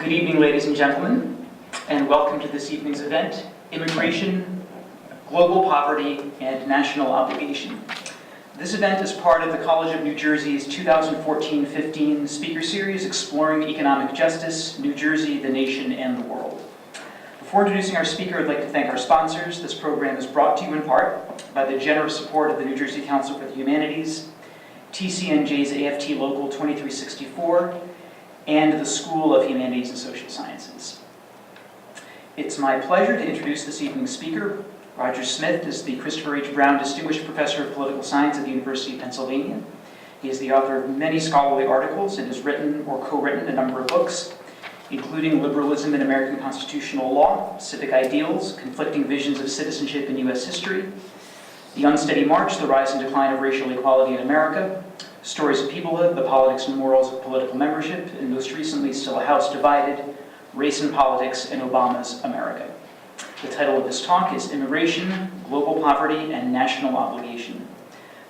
Good evening, ladies and gentlemen, and welcome to this evening's event, Immigration, Global Poverty, and National Obligation. This event is part of the College of New Jersey's 2014-15 speaker series exploring economic justice, New Jersey, the nation, and the world. Before introducing our speaker, I'd like to thank our sponsors. This program is brought to you in part by the generous support of the New Jersey Council for the Humanities, TCNJ's AFT Local 2364, and the School of Humanities and Social Sciences. It's my pleasure to introduce this evening's speaker. Roger Smith is the Christopher H. Brown Distinguished Professor of Political Science at the University of Pennsylvania. He is the author of many scholarly articles and has written or co-written a number of books, including Liberalism in American Constitutional Law, Civic Ideals, Conflicting Visions of Citizenship in U.S. History, The Unsteady March, The Rise and Decline of Racial Equality in America, Stories of Peoplehood, The Politics and Morals of Political Membership, and most recently, Still a House Divided, Race and Politics in Obama's America. The title of this talk is Immigration, Global Poverty, and National Obligation.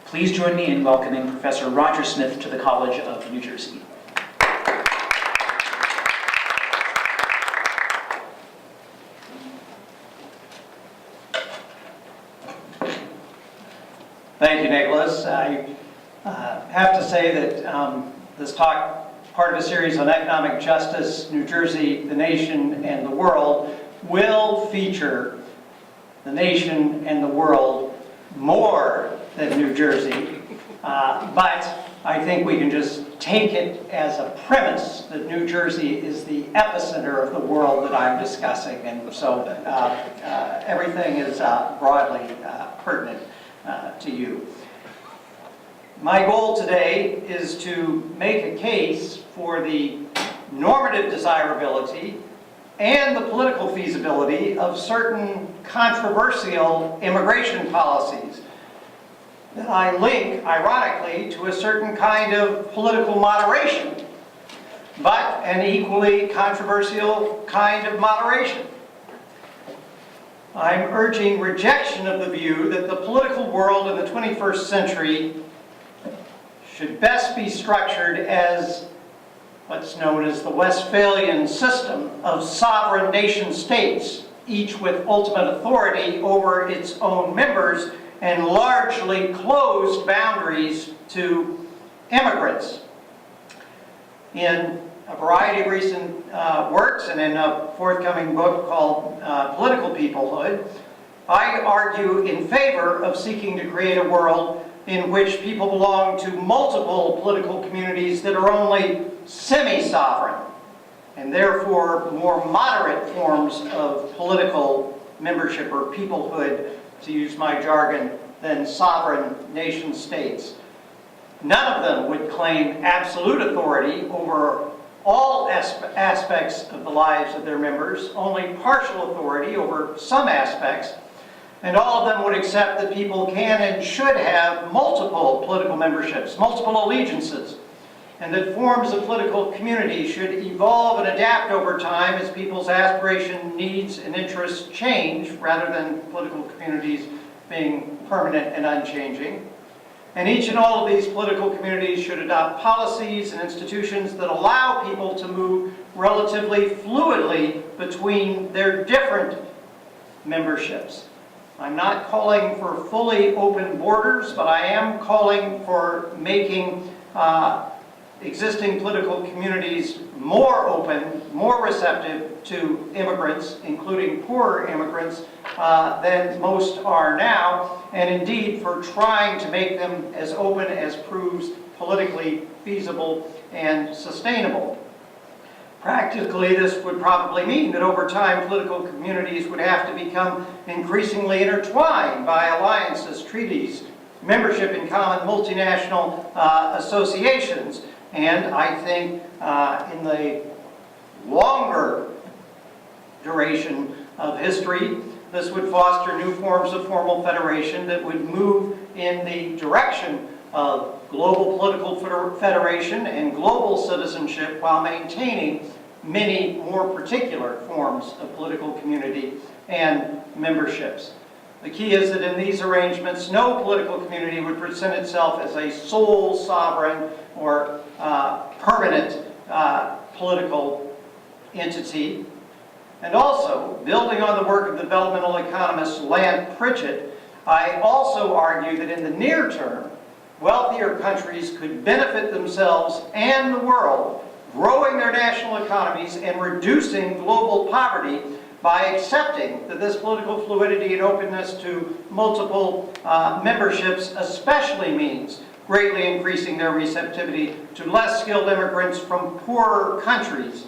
Please join me in welcoming Professor Roger Smith to the College of New Jersey. Thank you, Nicholas. I have to say that this talk, part of a series on economic justice, New Jersey, the nation, and the world, will feature the nation and the world more than New Jersey. But I think we can just take it as a premise that New Jersey is the epicenter of the world that I'm discussing. And so everything is broadly pertinent to you. My goal today is to make a case for the normative desirability and the political feasibility of certain controversial immigration policies that I link, ironically, to a certain kind of political moderation, but an equally controversial kind of moderation. I'm urging rejection of the view that the political world in the 21st century should best be structured as what's known as the Westphalian system of sovereign nation states, each with ultimate authority over its own members and largely closed boundaries to immigrants. In a variety of recent works and in a forthcoming book called Political Peoplehood, I argue in favor of seeking to create a world in which people belong to multiple political communities that are only semi-sovereign and therefore more moderate forms of political membership or peoplehood, to use my jargon, than sovereign nation states. None of them would claim absolute authority over all aspects of the lives of their members, only partial authority over some aspects, and all of them would accept that people can and should have multiple political memberships, multiple allegiances, and that forms of political community should evolve and adapt over time as people's aspiration, needs, and interests change, rather than political communities being permanent and unchanging. And each and all of these political communities should adopt policies and institutions that allow people to move relatively fluidly between their different memberships. I'm not calling for fully open borders, but I am calling for making existing political communities more open, more receptive to immigrants, including poorer immigrants, than most are now, and indeed for trying to make them as open as proves politically feasible and sustainable. Practically, this would probably mean that over time political communities would have to become increasingly intertwined by alliances, treaties, membership in common multinational associations. And I think in the longer duration of history, this would foster new forms of formal federation that would move in the direction of global political federation and global citizenship while maintaining many more particular forms of political community and memberships. The key is that in these arrangements, no political community would present itself as a sole sovereign or permanent political entity. And also, building on the work of developmental economist Lant Pritchett, I also argue that in the near term, wealthier countries could benefit themselves and the world, growing their national economies and reducing global poverty by accepting that this political fluidity and openness to multiple memberships especially means greatly increasing their receptivity to less skilled immigrants from poorer countries.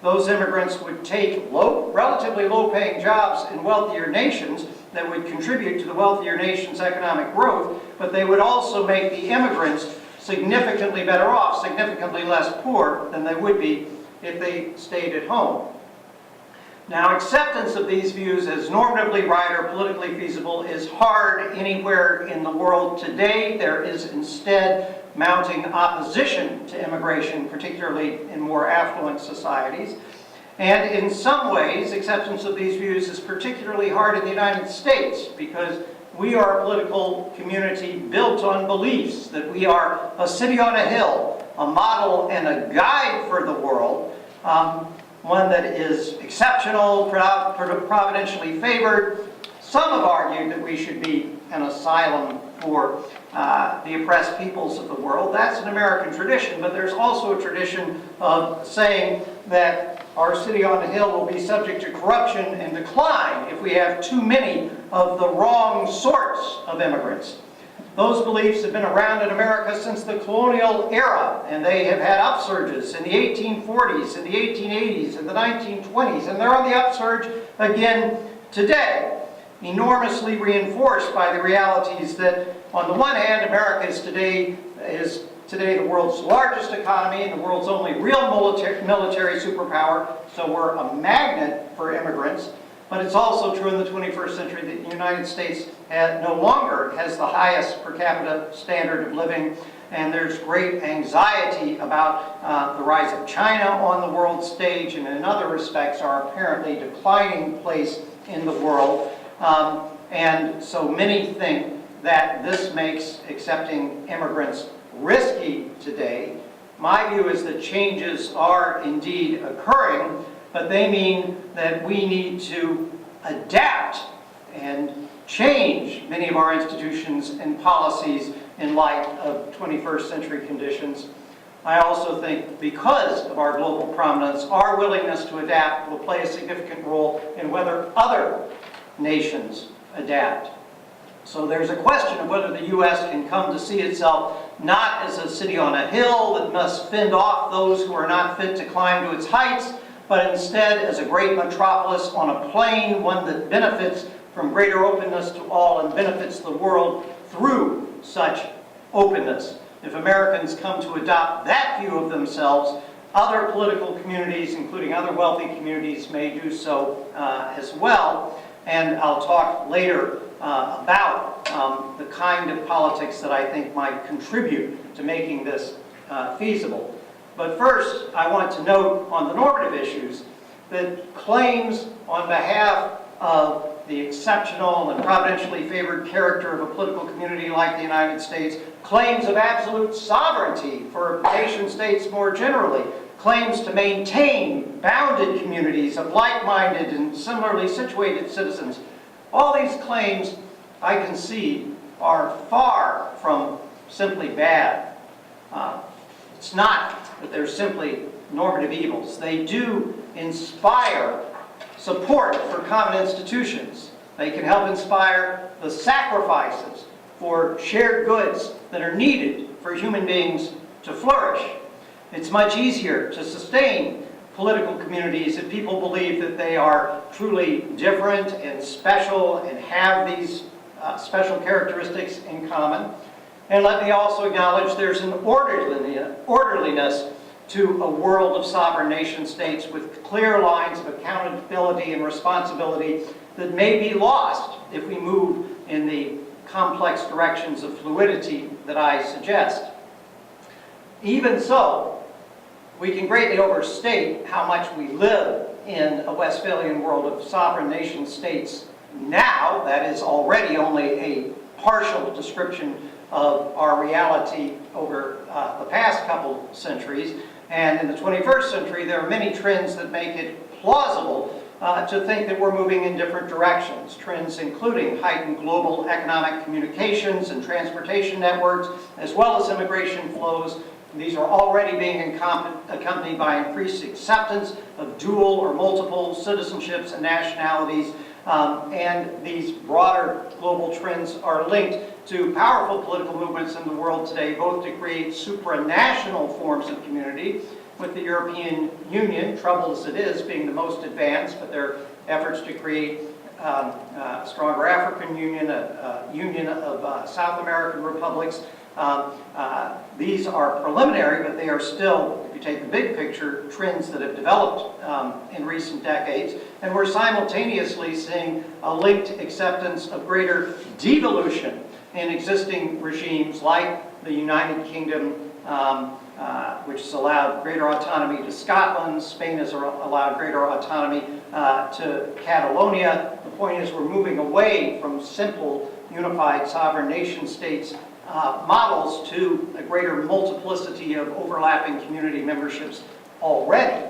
Those immigrants would take relatively low-paying jobs in wealthier nations that would contribute to the wealthier nation's economic growth, but they would also make the immigrants significantly better off, significantly less poor than they would be if they stayed at home. Now, acceptance of these views as normatively right or politically feasible is hard anywhere in the world today. There is instead mounting opposition to immigration, particularly in more affluent societies. And in some ways, acceptance of these views is particularly hard in the United States because we are a political community built on beliefs that we are a city on a hill, a model and a guide for the world, one that is exceptional, providentially favored. Some have argued that we should be an asylum for the oppressed peoples of the world. That's an American tradition, but there's also a tradition of saying that our city on the hill will be subject to corruption and decline if we have too many of the wrong sorts of immigrants. Those beliefs have been around in America since the colonial era, and they have had upsurges in the 1840s, in the 1880s, in the 1920s, and they're on the upsurge again today, enormously reinforced by the realities that, on the one hand, America is today the world's largest economy and the world's only real military superpower, so we're a magnet for immigrants. But it's also true in the 21st century that the United States no longer has the highest per capita standard of living, and there's great anxiety about the rise of China on the world stage, and in other respects our apparently declining place in the world. And so many think that this makes accepting immigrants risky today. My view is that changes are indeed occurring, but they mean that we need to adapt and change many of our institutions and policies in light of 21st century conditions. I also think because of our global prominence, our willingness to adapt will play a significant role in whether other nations adapt. So there's a question of whether the U.S. can come to see itself not as a city on a hill that must fend off those who are not fit to climb to its heights, but instead as a great metropolis on a plain, one that benefits from greater openness to all and benefits the world through such openness. If Americans come to adopt that view of themselves, other political communities, including other wealthy communities, may do so as well. And I'll talk later about the kind of politics that I think might contribute to making this feasible. But first, I want to note on the normative issues that claims on behalf of the exceptional and providentially favored character of a political community like the United States, claims of absolute sovereignty for nation states more generally, claims to maintain bounded communities of like-minded and similarly situated citizens. All these claims, I concede, are far from simply bad. It's not that they're simply normative evils. They do inspire support for common institutions. They can help inspire the sacrifices for shared goods that are needed for human beings to flourish. It's much easier to sustain political communities if people believe that they are truly different and special and have these special characteristics in common. And let me also acknowledge there's an orderliness to a world of sovereign nation states with clear lines of accountability and responsibility that may be lost if we move in the complex directions of fluidity that I suggest. Even so, we can greatly overstate how much we live in a Westphalian world of sovereign nation states now. That is already only a partial description of our reality over the past couple centuries. And in the 21st century, there are many trends that make it plausible to think that we're moving in different directions. Trends including heightened global economic communications and transportation networks, as well as immigration flows. These are already being accompanied by increased acceptance of dual or multiple citizenships and nationalities. And these broader global trends are linked to powerful political movements in the world today, both to create supranational forms of community, with the European Union, troubled as it is, being the most advanced, but their efforts to create a stronger African Union, a union of South American republics. These are preliminary, but they are still, if you take the big picture, trends that have developed in recent decades. And we're simultaneously seeing a linked acceptance of greater devolution in existing regimes like the United Kingdom, which has allowed greater autonomy to Scotland. Spain has allowed greater autonomy to Catalonia. The point is we're moving away from simple unified sovereign nation states models to a greater multiplicity of overlapping community memberships already.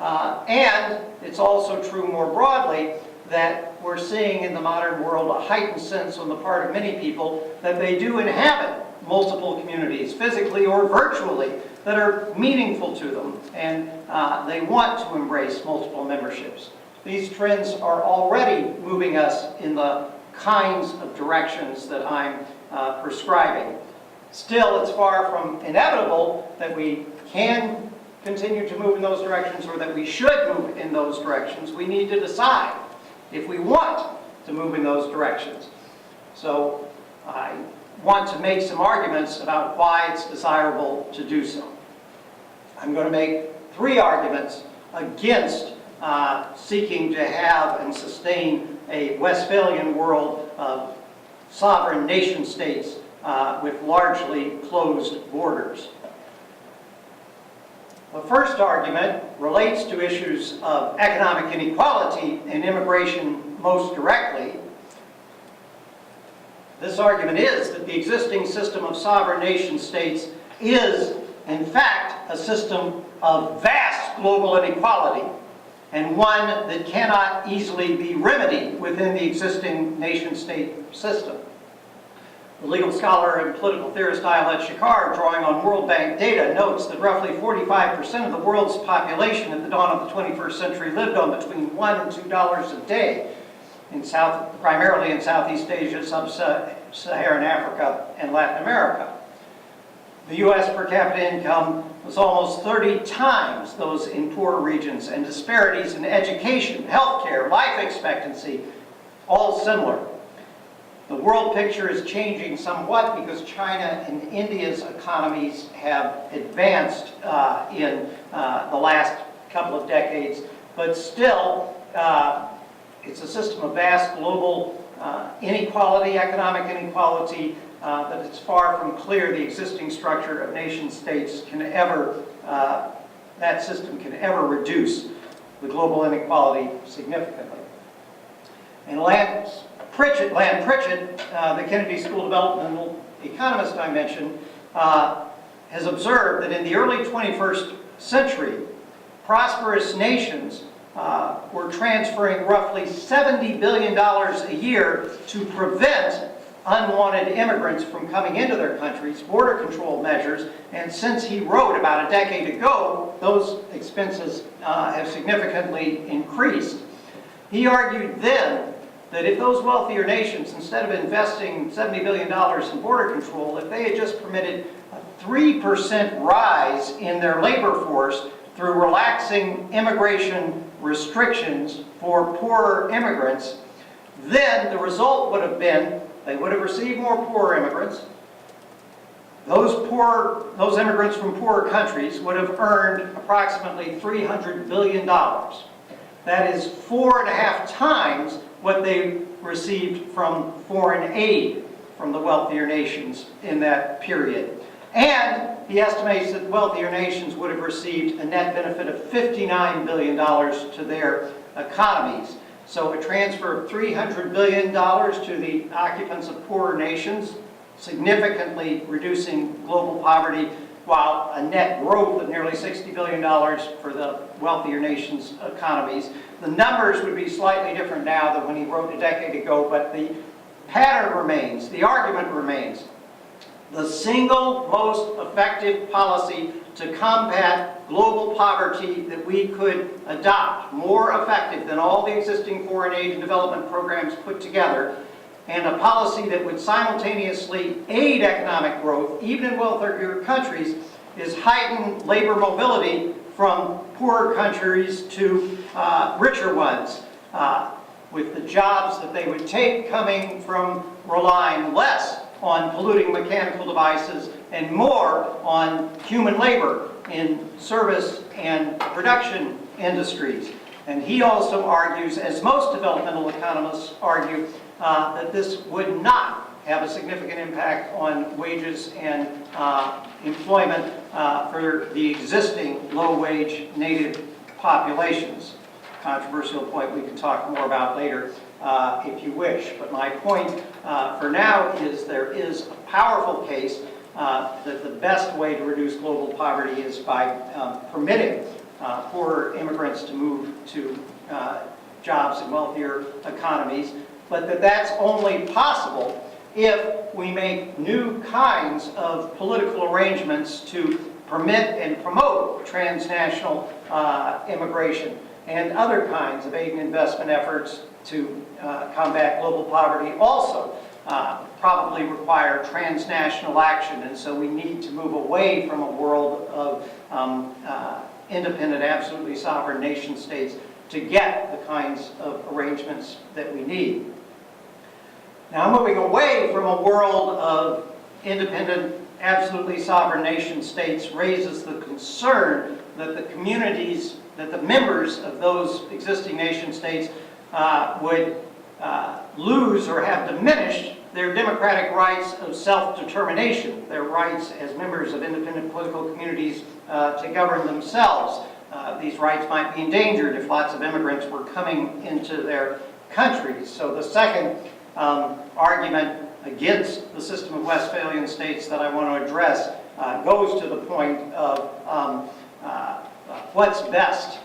And it's also true more broadly that we're seeing in the modern world a heightened sense on the part of many people that they do inhabit multiple communities, physically or virtually, that are meaningful to them, and they want to embrace multiple memberships. These trends are already moving us in the kinds of directions that I'm prescribing. Still, it's far from inevitable that we can continue to move in those directions or that we should move in those directions. We need to decide if we want to move in those directions. So I want to make some arguments about why it's desirable to do so. I'm going to make 3 arguments against seeking to have and sustain a Westphalian world of sovereign nation states with largely closed borders. The first argument relates to issues of economic inequality and immigration most directly. This argument is that the existing system of sovereign nation states is, in fact, a system of vast global inequality, and one that cannot easily be remedied within the existing nation-state system. The legal scholar and political theorist Ayelet Shakar, drawing on World Bank data, notes that roughly 45% of the world's population at the dawn of the 21st century lived on between $1 and $2 a day, primarily in Southeast Asia, Sub-Saharan Africa, and Latin America. The U.S. per capita income was almost 30 times those in poorer regions, and disparities in education, healthcare, life expectancy, all similar. The world picture is changing somewhat because China and India's economies have advanced in the last couple of decades, but still it's a system of vast global inequality, economic inequality, that it's far from clear the existing structure of nation states can ever, that system can ever reduce the global inequality significantly. And Land Pritchett, the Kennedy School developmental economist I mentioned, has observed that in the early 21st century, prosperous nations were transferring roughly $70 billion a year to prevent unwanted immigrants from coming into their countries, border control measures, and since he wrote about a decade ago, those expenses have significantly increased. He argued then that if those wealthier nations, instead of investing $70 billion in border control, if they had just permitted a 3% rise in their labor force through relaxing immigration restrictions for poorer immigrants, then the result would have been they would have received more poor immigrants. Those immigrants from poorer countries would have earned approximately $300 billion. That is 4.5 times what they received from foreign aid from the wealthier nations in that period. And he estimates that wealthier nations would have received a net benefit of $59 billion to their economies. So a transfer of $300 billion to the occupants of poorer nations, significantly reducing global poverty, while a net growth of nearly $60 billion for the wealthier nations' economies. The numbers would be slightly different now than when he wrote a decade ago, but the pattern remains, the argument remains. The single most effective policy to combat global poverty that we could adopt, more effective than all the existing foreign aid and development programs put together, and a policy that would simultaneously aid economic growth, even in wealthier countries, is heightened labor mobility from poorer countries to richer ones, with the jobs that they would take coming from relying less on polluting mechanical devices and more on human labor in service and production industries. And he also argues, as most developmental economists argue, that this would not have a significant impact on wages and employment for the existing low-wage native populations. Controversial point we can talk more about later if you wish. But my point for now is there is a powerful case that the best way to reduce global poverty is by permitting poorer immigrants to move to jobs in wealthier economies, but that's only possible if we make new kinds of political arrangements to permit and promote transnational immigration and other kinds of aid and investment efforts to combat global poverty also probably require transnational action. And so we need to move away from a world of independent, absolutely sovereign nation states to get the kinds of arrangements that we need. Now, moving away from a world of independent, absolutely sovereign nation states raises the concern that the communities, that the members of those existing nation states would lose or have diminished their democratic rights of self-determination, their rights as members of independent political communities to govern themselves. These rights might be endangered if lots of immigrants were coming into their countries. So the second argument against the system of Westphalian states that I want to address goes to the point of what's best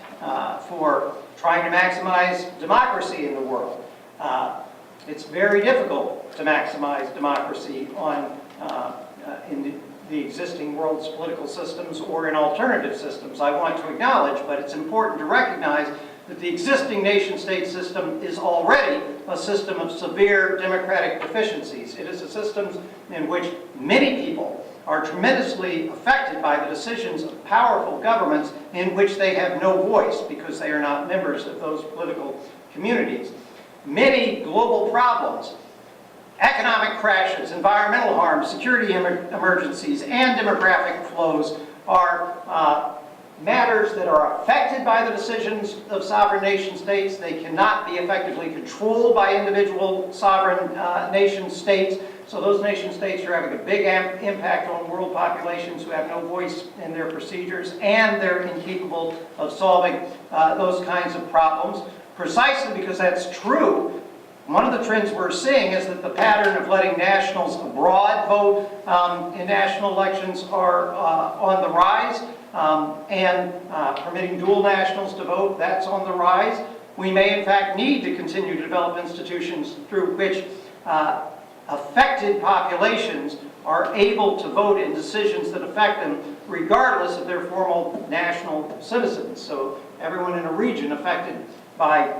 for trying to maximize democracy in the world. It's very difficult to maximize democracy in the existing world's political systems or in alternative systems, I want to acknowledge, but it's important to recognize that the existing nation-state system is already a system of severe democratic deficiencies. It is a system in which many people are tremendously affected by the decisions of powerful governments in which they have no voice because they are not members of those political communities. Many global problems, economic crashes, environmental harms, security emergencies, and demographic flows are matters that are affected by the decisions of sovereign nation states. They cannot be effectively controlled by individual sovereign nation states. So those nation states are having a big impact on world populations who have no voice in their procedures, and they're incapable of solving those kinds of problems. Precisely because that's true, one of the trends we're seeing is that the pattern of letting nationals abroad vote in national elections are on the rise, and permitting dual nationals to vote, that's on the rise. We may in fact need to continue to develop institutions through which affected populations are able to vote in decisions that affect them regardless of their formal national citizens. So everyone in a region affected by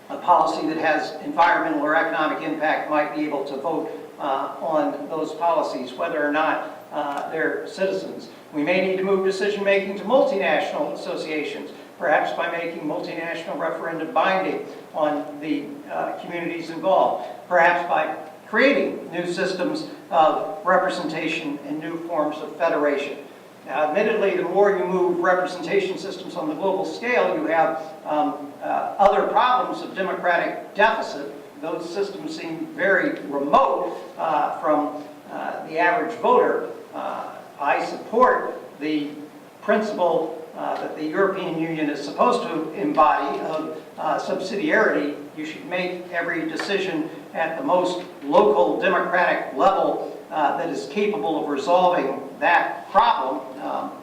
a policy that has environmental or economic impact might be able to vote on those policies, whether or not they're citizens. We may need to move decision-making to multinational associations, perhaps by making multinational referendum binding on the communities involved, perhaps by creating new systems of representation and new forms of federation. Now, admittedly, the more you move representation systems on the global scale, you have other problems of democratic deficit. Those systems seem very remote from the average voter. I support the principle that the European Union is supposed to embody of subsidiarity. You should make every decision at the most local democratic level that is capable of resolving that problem,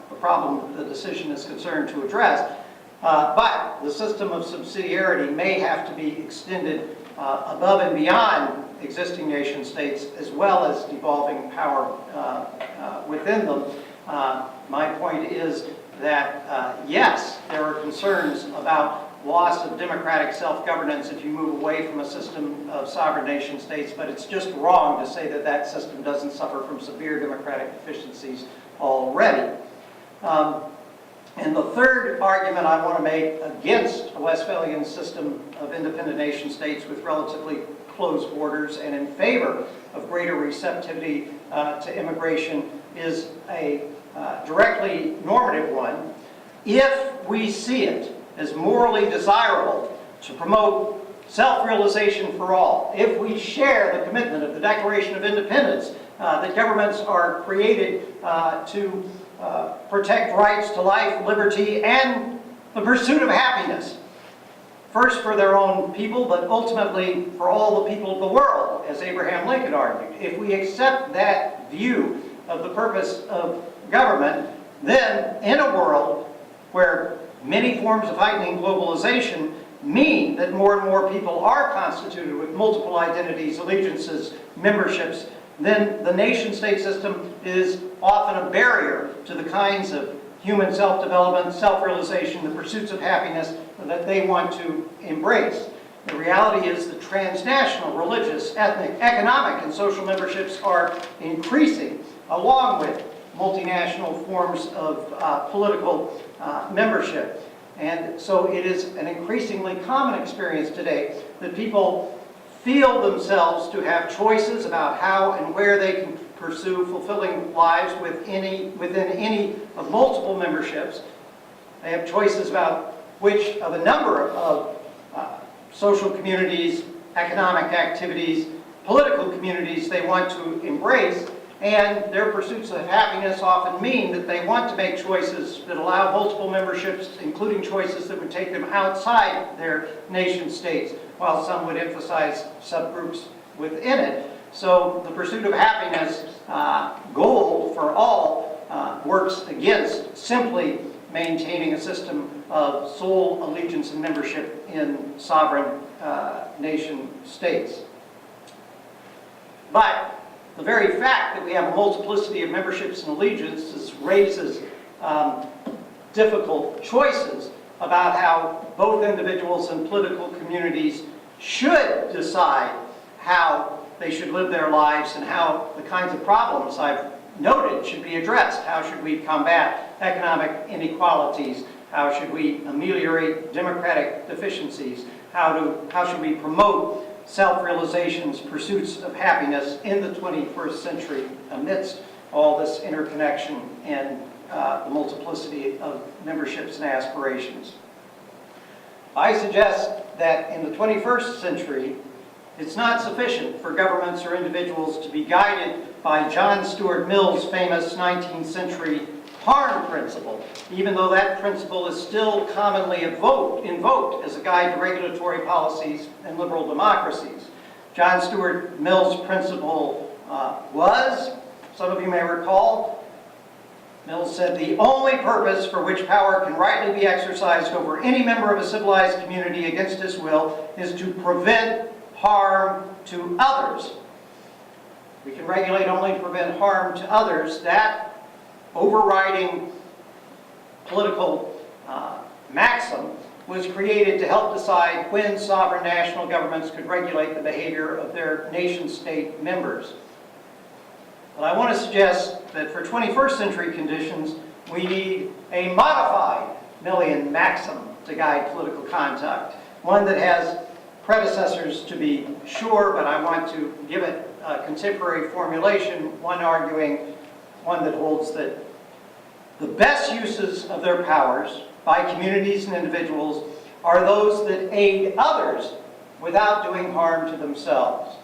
the problem the decision is concerned to address. But the system of subsidiarity may have to be extended above and beyond existing nation states, as well as devolving power within them. My point is that, yes, there are concerns about loss of democratic self-governance if you move away from a system of sovereign nation states, but it's just wrong to say that that system doesn't suffer from severe democratic deficiencies already. And the third argument I want to make against a Westphalian system of independent nation states with relatively closed borders and in favor of greater receptivity to immigration is a directly normative one. If we see it as morally desirable to promote self-realization for all, if we share the commitment of the Declaration of Independence that governments are created to protect rights to life, liberty, and the pursuit of happiness, first for their own people, but ultimately for all the people of the world, as Abraham Lincoln argued. If we accept that view of the purpose of government, then in a world where many forms of heightening globalization mean that more and more people are constituted with multiple identities, allegiances, memberships, then the nation-state system is often a barrier to the kinds of human self-development, self-realization, the pursuits of happiness that they want to embrace. The reality is that transnational, religious, ethnic, economic, and social memberships are increasing, along with multinational forms of political membership. And so it is an increasingly common experience today that people feel themselves to have choices about how and where they can pursue fulfilling lives within any of multiple memberships. They have choices about which of a number of social communities, economic activities, political communities they want to embrace, and their pursuits of happiness often mean that they want to make choices that allow multiple memberships, including choices that would take them outside their nation states, while some would emphasize subgroups within it. So the pursuit of happiness goal for all works against simply maintaining a system of sole allegiance and membership in sovereign nation states. But the very fact that we have a multiplicity of memberships and allegiances raises difficult choices about how both individuals and political communities should decide how they should live their lives and how the kinds of problems I've noted should be addressed. How should we combat economic inequalities? How should we ameliorate democratic deficiencies? How should we promote self-realization's pursuits of happiness in the 21st century amidst all this interconnection and the multiplicity of memberships and aspirations? I suggest that in the 21st century, it's not sufficient for governments or individuals to be guided by John Stuart Mill's famous 19th century harm principle, even though that principle is still commonly invoked as a guide to regulatory policies and liberal democracies. John Stuart Mill's principle was, some of you may recall, Mill said, the only purpose for which power can rightly be exercised over any member of a civilized community against his will is to prevent harm to others. We can regulate only to prevent harm to others. That overriding political maxim was created to help decide when sovereign national governments could regulate the behavior of their nation-state members. But I want to suggest that for 21st century conditions, we need a modified Millian maxim to guide political conduct, one that has predecessors to be sure, but I want to give it a contemporary formulation, one that holds that the best uses of their powers by communities and individuals are those that aid others without doing harm to themselves.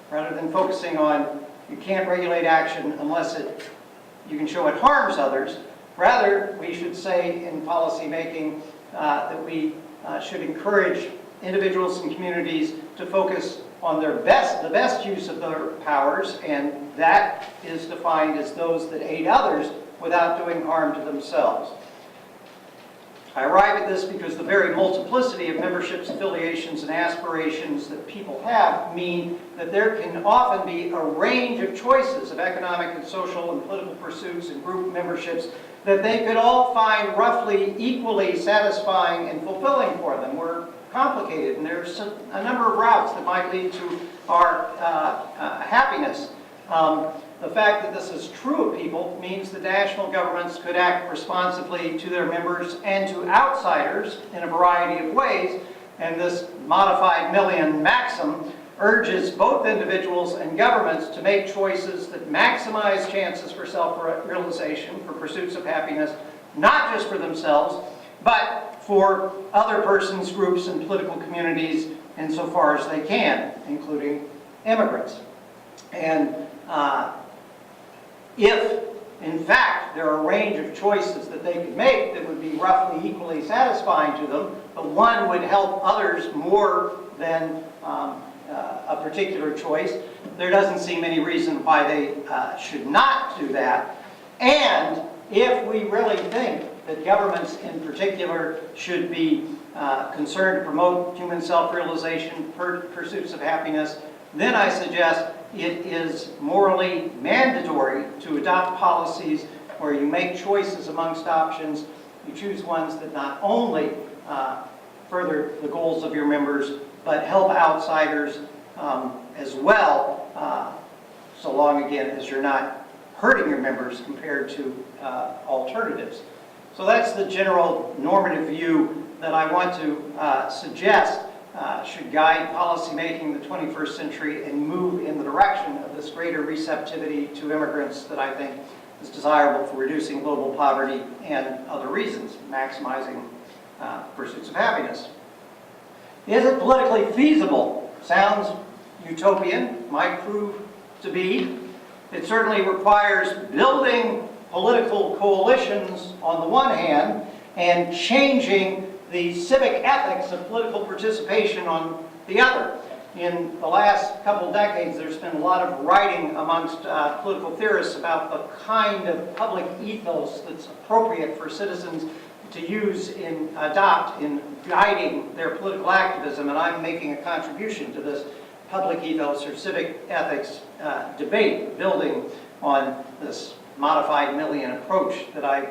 Rather than focusing on you can't regulate action unless you can show it harms others, rather we should say in policy making that we should encourage individuals and communities to focus on the best use of their powers, and that is defined as those that aid others without doing harm to themselves. I arrive at this because the very multiplicity of memberships, affiliations, and aspirations that people have mean that there can often be a range of choices of economic and social and political pursuits and group memberships that they could all find roughly equally satisfying and fulfilling for them. We're complicated, and there's a number of routes that might lead to our happiness. The fact that this is true of people means that national governments could act responsibly to their members and to outsiders in a variety of ways, and this modified million maxim urges both individuals and governments to make choices that maximize chances for self-realization, for pursuits of happiness, not just for themselves, but for other persons, groups, and political communities insofar as they can, including immigrants. And if, in fact, there are a range of choices that they could make that would be roughly equally satisfying to them, but one would help others more than a particular choice, there doesn't seem any reason why they should not do that. And if we really think that governments in particular should be concerned to promote human self-realization, pursuits of happiness, then I suggest it is morally mandatory to adopt policies where you make choices amongst options. You choose ones that not only further the goals of your members, but help outsiders as well, so long, again, as you're not hurting your members compared to alternatives. So that's the general normative view that I want to suggest should guide policymaking in the 21st century and move in the direction of this greater receptivity to immigrants that I think is desirable for reducing global poverty and other reasons, maximizing pursuits of happiness. Is it politically feasible? Sounds utopian, might prove to be. It certainly requires building political coalitions on the one hand and changing the civic ethics of political participation on the other. In the last couple decades, there's been a lot of writing amongst political theorists about the kind of public ethos that's appropriate for citizens to use adopt in guiding their political activism, and I'm making a contribution to this public ethos or civic ethics debate, building on this modified million approach that I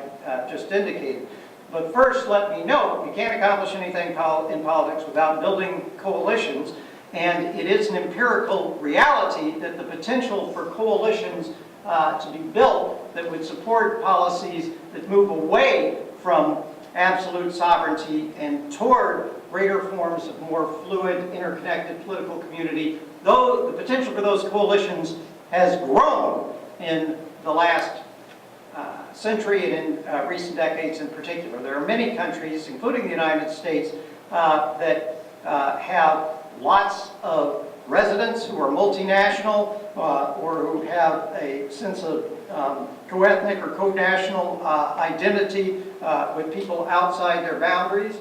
just indicated. But first, let me note, you can't accomplish anything in politics without building coalitions, and it is an empirical reality that the potential for coalitions to be built that would support policies that move away from absolute sovereignty and toward greater forms of more fluid, interconnected political community, though the potential for those coalitions has grown in the last century and in recent decades in particular. There are many countries, including the United States, that have lots of residents who are multinational or who have a sense of co-ethnic or co-national identity with people outside their boundaries.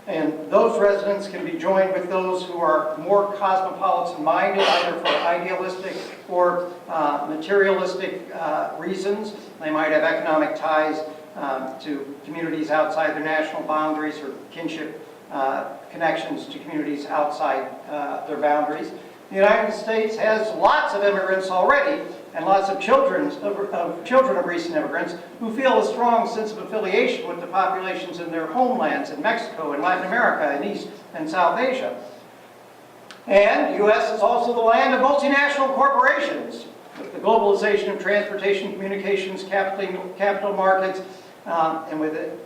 And those residents can be joined with those who are more cosmopolitan-minded, either for idealistic or materialistic reasons. They might have economic ties to communities outside their national boundaries or kinship connections to communities outside their boundaries. The United States has lots of immigrants already, and lots of children of recent immigrants who feel a strong sense of affiliation with the populations in their homelands in Mexico and Latin America and East and South Asia. And the U.S. is also the land of multinational corporations, with the globalization of transportation, communications, capital markets, and with it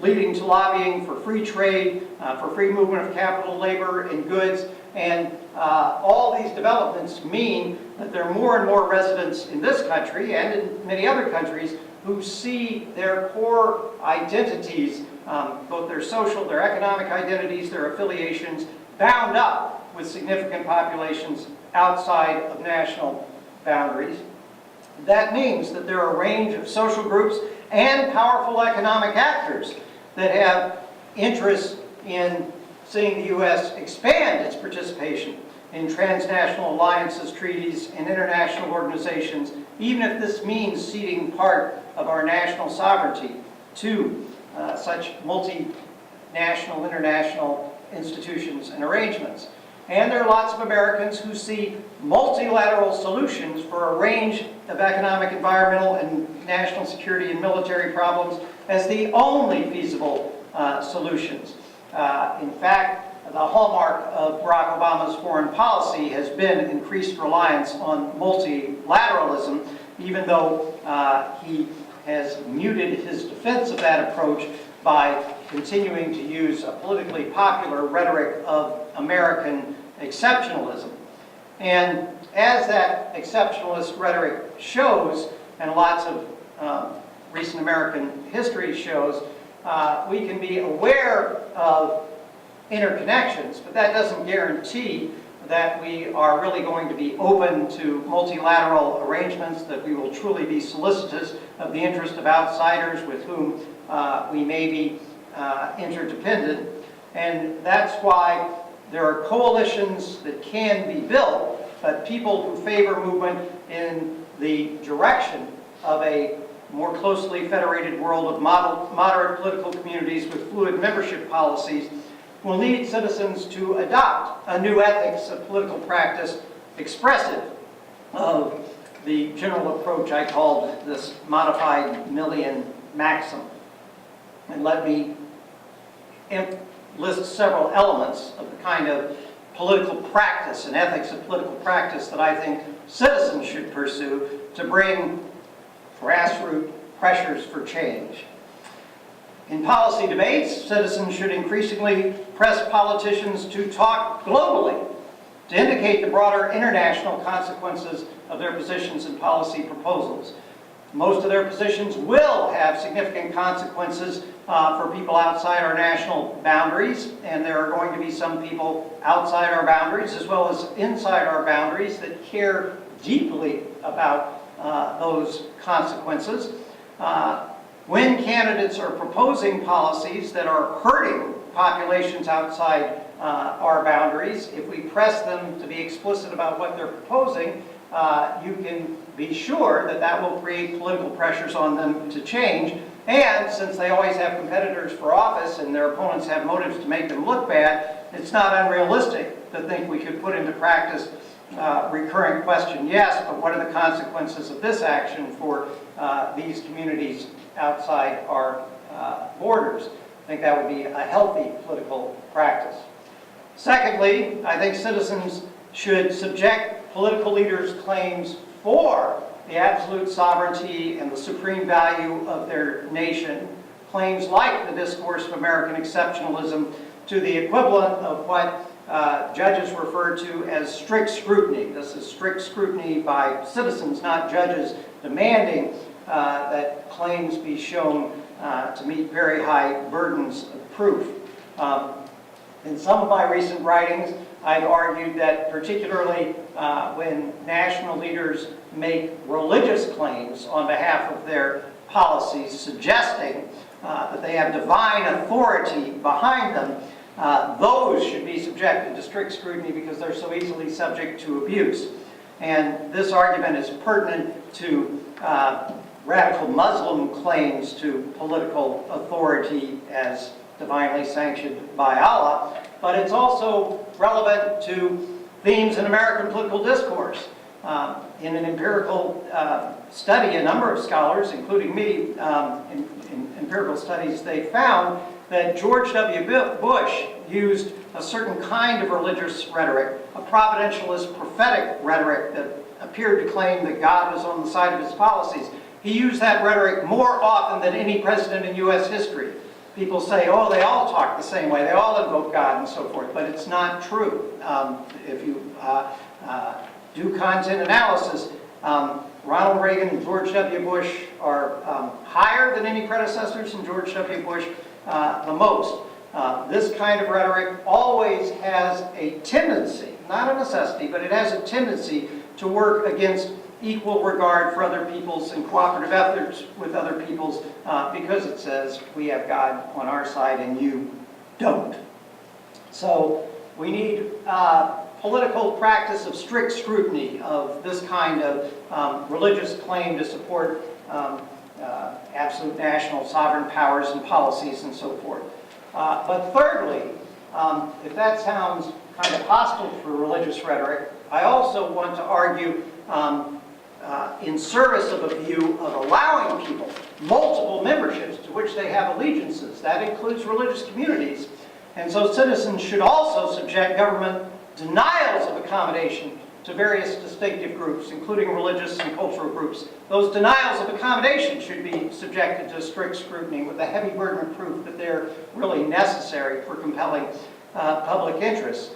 leading to lobbying for free trade, for free movement of capital, labor, and goods. And all these developments mean that there are more and more residents in this country and in many other countries who see their core identities, both their social, their economic identities, their affiliations, bound up with significant populations outside of national boundaries. That means that there are a range of social groups and powerful economic actors that have interests in seeing the U.S. expand its participation in transnational alliances, treaties, and international organizations, even if this means ceding part of our national sovereignty to such multinational, international institutions and arrangements. And there are lots of Americans who see multilateral solutions for a range of economic, environmental, and national security and military problems as the only feasible solutions. In fact, the hallmark of Barack Obama's foreign policy has been increased reliance on multilateralism, even though he has muted his defense of that approach by continuing to use a politically popular rhetoric of American exceptionalism. And as that exceptionalist rhetoric shows, and lots of recent American history shows, we can be aware of interconnections, but that doesn't guarantee that we are really going to be open to multilateral arrangements, that we will truly be solicitous of the interest of outsiders with whom we may be interdependent. And that's why there are coalitions that can be built, but people who favor movement in the direction of a more closely federated world of moderate political communities with fluid membership policies will need citizens to adopt a new ethics of political practice expressive of the general approach I called this modified Millian maxim. And let me list several elements of the kind of political practice and ethics of political practice that I think citizens should pursue to bring grassroots pressures for change. In policy debates, citizens should increasingly press politicians to talk globally, to indicate the broader international consequences of their positions and policy proposals. Most of their positions will have significant consequences for people outside our national boundaries, and there are going to be some people outside our boundaries as well as inside our boundaries that care deeply about those consequences. When candidates are proposing policies that are hurting populations outside our boundaries, if we press them to be explicit about what they're proposing, you can be sure that that will create political pressures on them to change. And since they always have competitors for office and their opponents have motives to make them look bad, it's not unrealistic to think we could put into practice recurring question, yes, but what are the consequences of this action for these communities outside our borders? I think that would be a healthy political practice. Secondly, I think citizens should subject political leaders' claims for the absolute sovereignty and the supreme value of their nation, claims like the discourse of American exceptionalism, to the equivalent of what judges refer to as strict scrutiny. This is strict scrutiny by citizens, not judges, demanding that claims be shown to meet very high burdens of proof. In some of my recent writings, I've argued that particularly when national leaders make religious claims on behalf of their policies, suggesting that they have divine authority behind them, those should be subjected to strict scrutiny because they're so easily subject to abuse. And this argument is pertinent to radical Muslim claims to political authority as divinely sanctioned by Allah, but it's also relevant to themes in American political discourse. In an empirical study, a number of scholars, including me, in empirical studies, they found that George W. Bush used a certain kind of religious rhetoric, a providentialist prophetic rhetoric that appeared to claim that God was on the side of his policies. He used that rhetoric more often than any president in U.S. history. People say, oh, they all talk the same way, they all invoke God and so forth, but it's not true. If you do content analysis, Ronald Reagan and George W. Bush are higher than any predecessors, and George W. Bush the most. This kind of rhetoric always has a tendency, not a necessity, but it has a tendency to work against equal regard for other peoples and cooperative efforts with other peoples because it says we have God on our side and you don't. So we need political practice of strict scrutiny of this kind of religious claim to support absolute national sovereign powers and policies and so forth. But thirdly, if that sounds kind of hostile for religious rhetoric, I also want to argue in service of a view of allowing people multiple memberships to which they have allegiances. That includes religious communities. And so citizens should also subject government denials of accommodation to various distinctive groups, including religious and cultural groups. Those denials of accommodation should be subjected to strict scrutiny with a heavy burden of proof that they're really necessary for compelling public interest.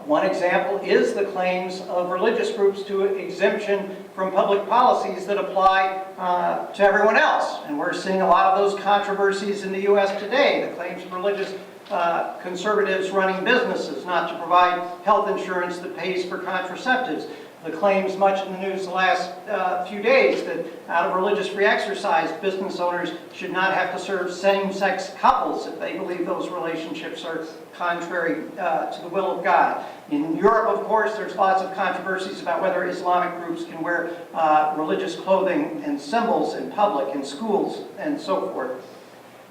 One example is the claims of religious groups to exemption from public policies that apply to everyone else. And we're seeing a lot of those controversies in the U.S. today. The claims of religious conservatives running businesses not to provide health insurance that pays for contraceptives. The claims much in the news the last few days that out of religious free exercise, business owners should not have to serve same-sex couples if they believe those relationships are contrary to the will of God. In Europe, of course, there's lots of controversies about whether Islamic groups can wear religious clothing and symbols in public, in schools, and so forth.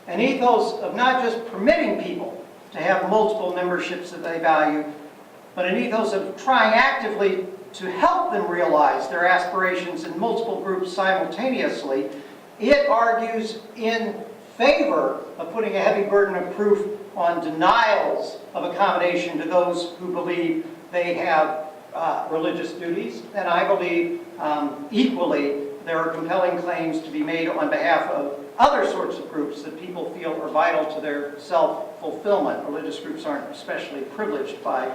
An ethos of not just permitting people to have multiple memberships that they value, but an ethos of trying actively to help them realize their aspirations in multiple groups simultaneously. It argues in favor of putting a heavy burden of proof on denials of accommodation to those who believe they have religious duties. And I believe equally there are compelling claims to be made on behalf of other sorts of groups that people feel are vital to their self-fulfillment. Religious groups aren't especially privileged by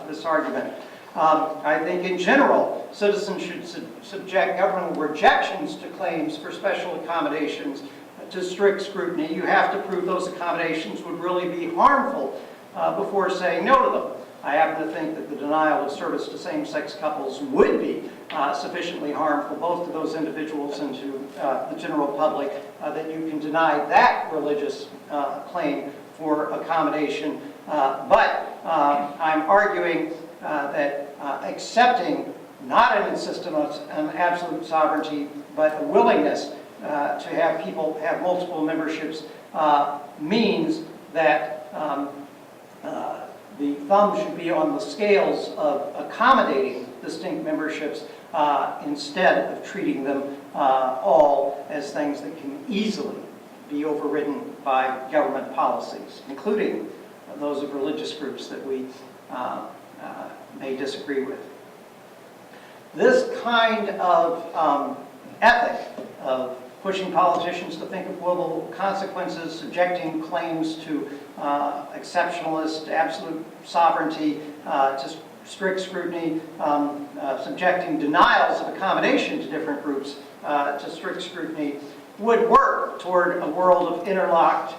this argument. I think in general, citizens should subject governmental rejections to claims for special accommodations to strict scrutiny. You have to prove those accommodations would really be harmful before saying no to them. I happen to think that the denial of service to same-sex couples would be sufficiently harmful both to those individuals and to the general public that you can deny that religious claim for accommodation. But I'm arguing that accepting not an insistence on absolute sovereignty, but a willingness to have people have multiple memberships means that the thumb should be on the scales of accommodating distinct memberships instead of treating them all as things that can easily be overridden by government policies, including those of religious groups that we may disagree with. This kind of ethic of pushing politicians to think of global consequences, subjecting claims to exceptionalist, absolute sovereignty to strict scrutiny, subjecting denials of accommodation to different groups to strict scrutiny, would work toward a world of interlocked,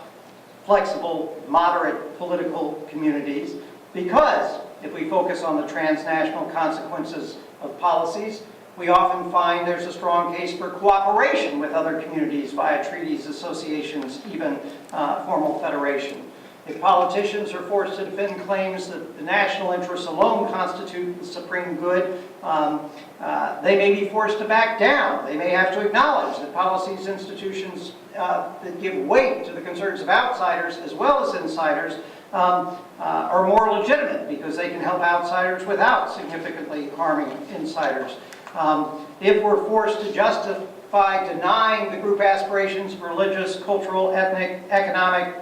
flexible, moderate political communities, because if we focus on the transnational consequences of policies, we often find there's a strong case for cooperation with other communities via treaties, associations, even formal federation. If politicians are forced to defend claims that the national interests alone constitute the supreme good, they may be forced to back down. They may have to acknowledge that policies, institutions that give weight to the concerns of outsiders as well as insiders are more legitimate because they can help outsiders without significantly harming insiders. If we're forced to justify denying the group aspirations of religious, cultural, ethnic, economic,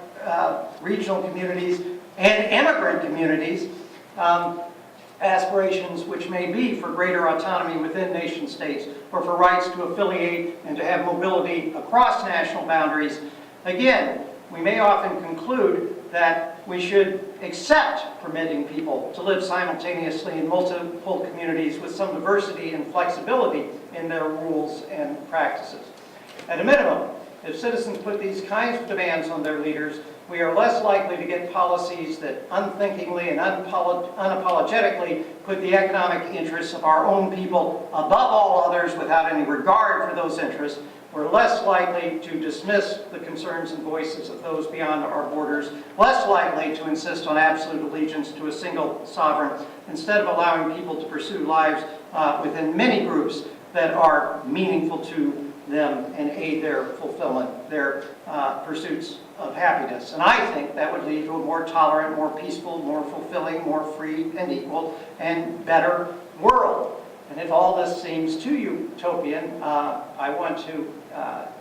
regional communities, and immigrant communities, aspirations which may be for greater autonomy within nation states or for rights to affiliate and to have mobility across national boundaries, again, we may often conclude that we should accept permitting people to live simultaneously in multiple communities with some diversity and flexibility in their rules and practices. At a minimum, if citizens put these kinds of demands on their leaders, we are less likely to get policies that unthinkingly and unapologetically put the economic interests of our own people above all others without any regard for those interests. We're less likely to dismiss the concerns and voices of those beyond our borders, less likely to insist on absolute allegiance to a single sovereign, instead of allowing people to pursue lives within many groups that are meaningful to them and aid their fulfillment, their pursuits of happiness. And I think that would lead to a more tolerant, more peaceful, more fulfilling, more free and equal, and better world. And if all this seems too utopian, I want to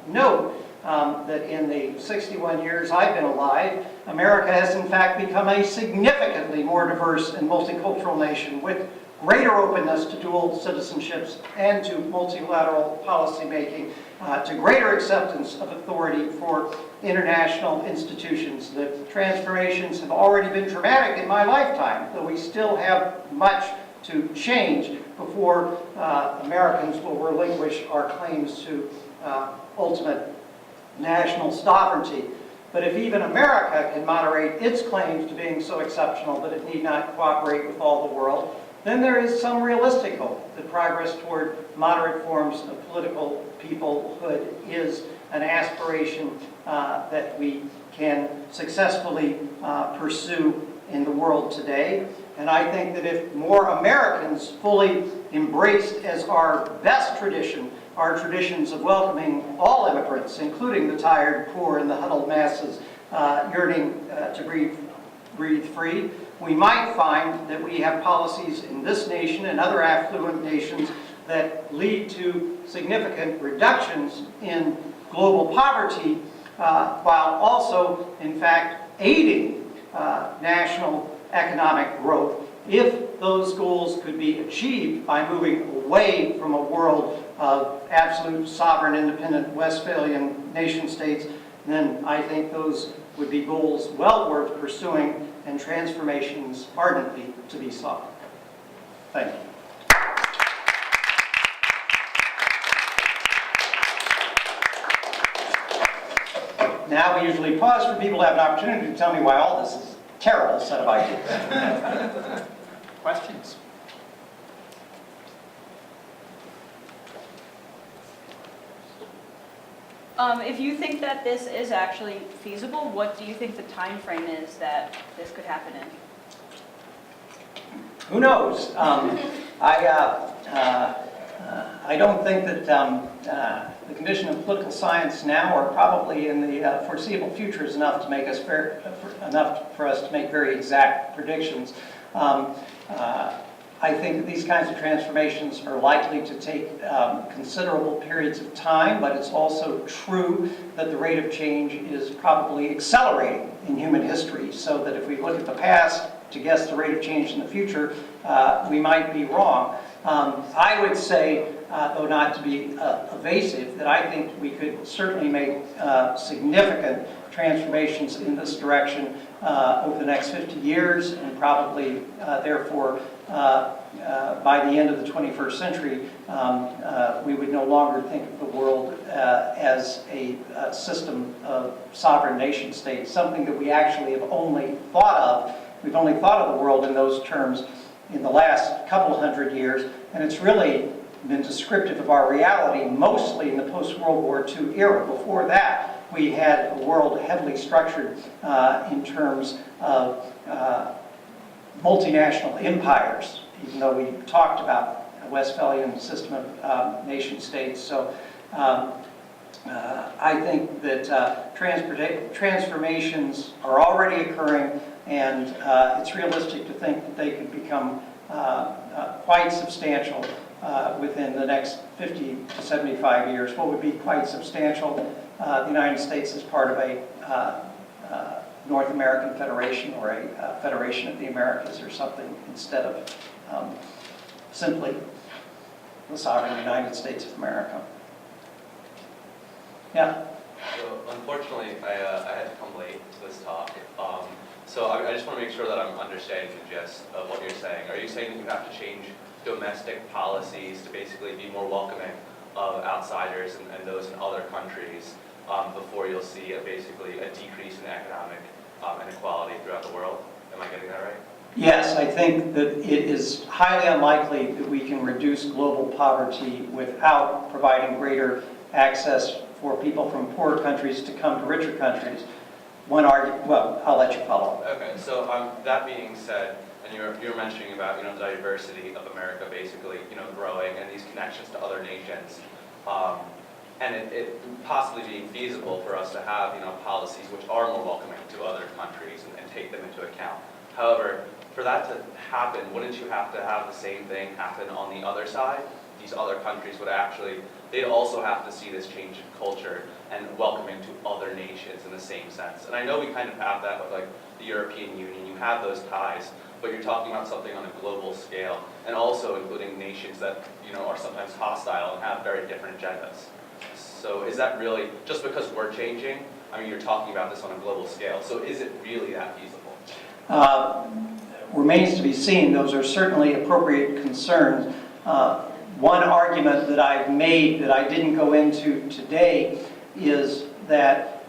note that in the 61 years I've been alive, America has in fact become a significantly more diverse and multicultural nation with greater openness to dual citizenships and to multilateral policy making, to greater acceptance of authority for international institutions. The transformations have already been dramatic in my lifetime, though we still have much to change before Americans will relinquish our claims to ultimate national sovereignty. But if even America can moderate its claims to being so exceptional that it need not cooperate with all the world, then there is some realistic hope that progress toward moderate forms of political peoplehood is an aspiration that we can successfully pursue in the world today. And I think that if more Americans fully embraced as our best tradition our traditions of welcoming all immigrants, including the tired, poor, and the huddled masses yearning to breathe free, we might find that we have policies in this nation and other affluent nations that lead to significant reductions in global poverty, while also, in fact, aiding national economic growth, if those goals could be achieved by moving away from a world of absolute sovereign, independent Westphalian nation states, then I think those would be goals well worth pursuing and transformations ardently to be sought. Thank you. Now we usually pause for people to have an opportunity to tell me why all this is a terrible set of ideas. Questions? If you think that this is actually feasible, what do you think the time frame is that this could happen in? Who knows? I don't think that the condition of political science now, or probably in the foreseeable future, is enough to make us enough for us to make very exact predictions. I think that these kinds of transformations are likely to take considerable periods of time, but it's also true that the rate of change is probably accelerating in human history, so that if we look at the past to guess the rate of change in the future, we might be wrong. I would say, though not to be evasive, that I think we could certainly make significant transformations in this direction over the next 50 years, and probably, therefore, by the end of the 21st century, we would no longer think of the world as a system of sovereign nation states, something that we actually have only thought of. We've only thought of the world in those terms in the last couple hundred years, and it's really been descriptive of our reality mostly in the post-World War II era. Before that, we had a world heavily structured in terms of multinational empires, even though we talked about a Westphalian system of nation states. So I think that transformations are already occurring, and it's realistic to think that they could become quite substantial within the next 50 to 75 years. What would be quite substantial? The United States is part of a North American Federation, or a Federation of the Americas or something, instead of simply the sovereign United States of America. Yeah? So unfortunately, I had to come late to this talk. So I just want to make sure that I'm understanding the gist of what you're saying. Are you saying that you have to change domestic policies to basically be more welcoming of outsiders and those in other countries before you'll see basically a decrease in economic inequality throughout the world? Am I getting that right? Yes, I think that it is highly unlikely that we can reduce global poverty without providing greater access for people from poorer countries to come to richer countries. Well, I'll let you follow. Okay, so that being said, and you're mentioning about, diversity of America basically, growing and these connections to other nations, and it possibly being feasible for us to have, policies which are more welcoming to other countries and take them into account. However, for that to happen, wouldn't you have to have the same thing happen on the other side? These other countries would actually, they'd also have to see this change in culture and welcoming to other nations in the same sense. And I know we kind of have that with like the European Union, you have those ties, but you're talking about something on a global scale, and also including nations that, are sometimes hostile and have very different agendas. So is that really, just because we're changing, you're talking about this on a global scale, so is it really that feasible? Remains to be seen. Those are certainly appropriate concerns. One argument that I've made that I didn't go into today is that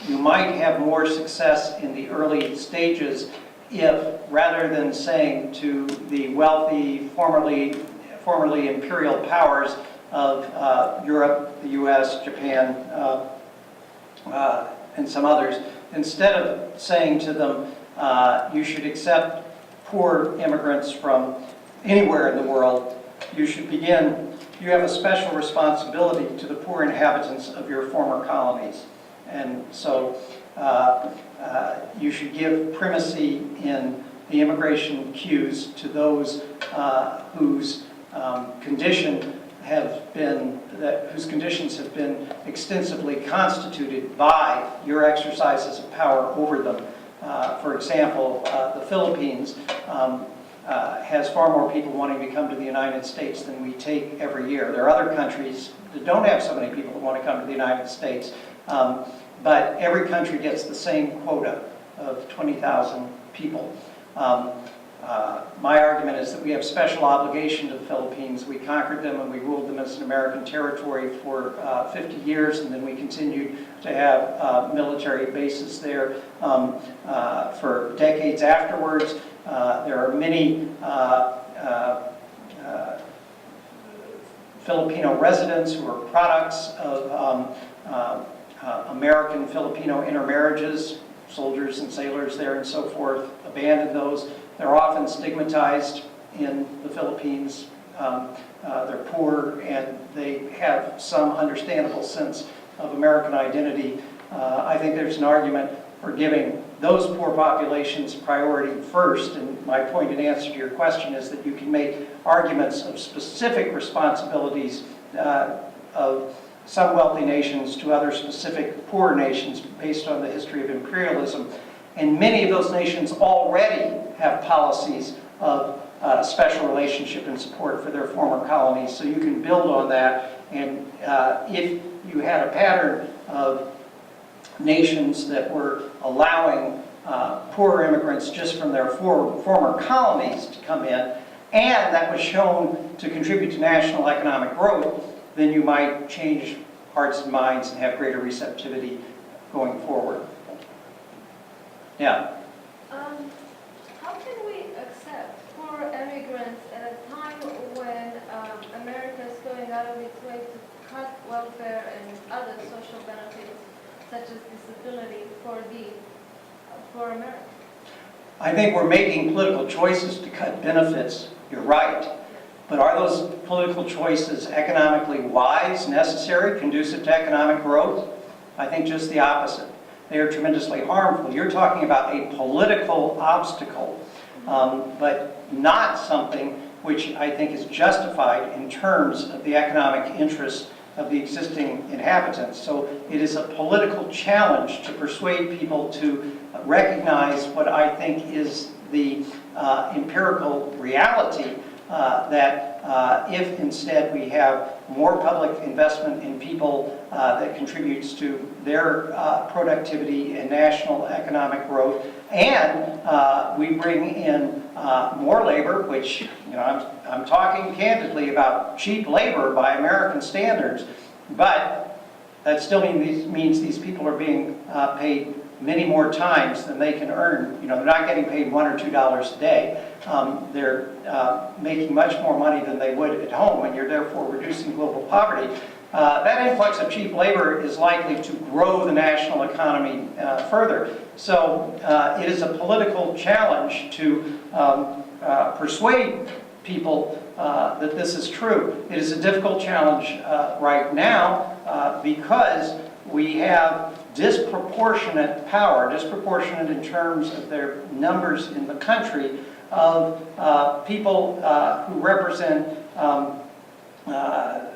you might have more success in the early stages if, rather than saying to the wealthy, formerly imperial powers of Europe, the US, Japan, and some others, instead of saying to them, you should accept poor immigrants from anywhere in the world, you have a special responsibility to the poor inhabitants of your former colonies. And so you should give primacy in the immigration queues to those whose conditions have been extensively constituted by your exercises of power over them. For example, the Philippines has far more people wanting to come to the United States than we take every year. There are other countries that don't have so many people that want to come to the United States, but every country gets the same quota of 20,000 people. My argument is that we have special obligation to the Philippines. We conquered them and we ruled them as an American territory for 50 years, and then we continued to have military bases there for decades afterwards. There are many Filipino residents who are products of American-Filipino intermarriages. Soldiers and sailors there and so forth abandoned those. They're often stigmatized in the Philippines. They're poor and they have some understandable sense of American identity. I think there's an argument for giving those poor populations priority first. And my point in answer to your question is that you can make arguments of specific responsibilities of some wealthy nations to other specific poor nations based on the history of imperialism. And many of those nations already have policies of special relationship and support for their former colonies. So you can build on that. And if you had a pattern of nations that were allowing poor immigrants just from their former colonies to come in, and that was shown to contribute to national economic growth, then you might change hearts and minds and have greater receptivity going forward. Yeah? How can we accept poor immigrants at a time when America is going out of its way to cut welfare and other social benefits, such as disability, for America? I think we're making political choices to cut benefits. You're right. But are those political choices economically wise, necessary, conducive to economic growth? I think just the opposite. They are tremendously harmful. You're talking about a political obstacle, but not something which I think is justified in terms of the economic interests of the existing inhabitants. So it is a political challenge to persuade people to recognize what I think is the empirical reality, that if instead we have more public investment in people that contributes to their productivity and national economic growth, and we bring in more labor, which, I'm talking candidly about cheap labor by American standards, but that still means these people are being paid many more times than they can earn. They're not getting paid $1 or $2 a day. They're making much more money than they would at home, and you're therefore reducing global poverty. that influx of cheap labor is likely to grow the national economy further. So it is a political challenge to persuade people that this is true. It is a difficult challenge right now because we have disproportionate power, disproportionate in terms of their numbers in the country, of people who represent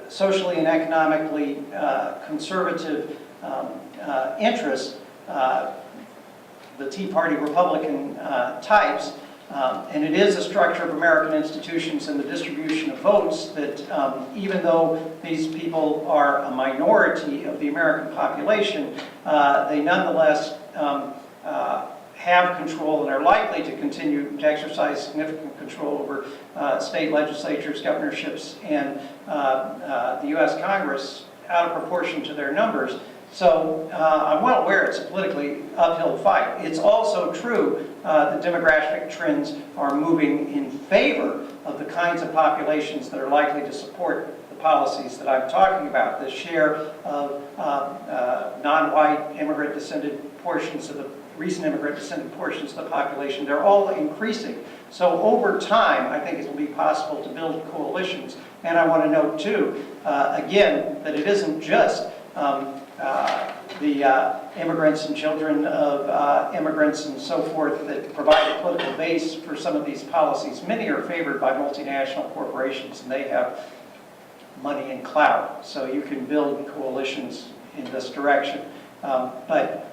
socially and economically conservative interests, the Tea Party Republican types. And it is a structure of American institutions and the distribution of votes that even though these people are a minority of the American population, they nonetheless have control and are likely to continue to exercise significant control over state legislatures, governorships, and the U.S. Congress out of proportion to their numbers. So I'm well aware it's a politically uphill fight. It's also true that demographic trends are moving in favor of the kinds of populations that are likely to support the policies that I'm talking about. The share of non-white immigrant-descended portions of the recent immigrant-descended portions of the population, they're all increasing. So over time, I think it will be possible to build coalitions. And I want to note too, again, that it isn't just the immigrants and children of immigrants and so forth that provide a political base for some of these policies. Many are favored by multinational corporations, and they have money and clout. So you can build coalitions in this direction. But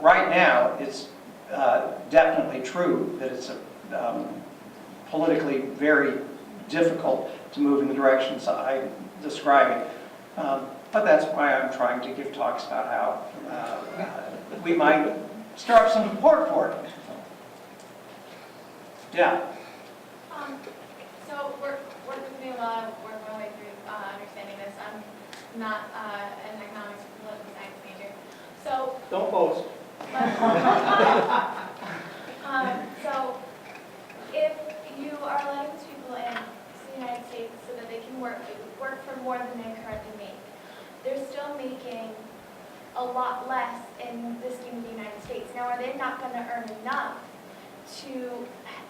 right now, it's definitely true that it's politically very difficult to move in the directions I'm describing. But that's why I'm trying to give talks about how we might stir up some support for it. Yeah. So we're doing a lot of work my way through understanding this. I'm not an economics or political science major. So, Don't boast. so if you are letting these people in to the United States so that they can work for more than they currently make, they're still making a lot less in the scheme of the United States. Now, are they not going to earn enough to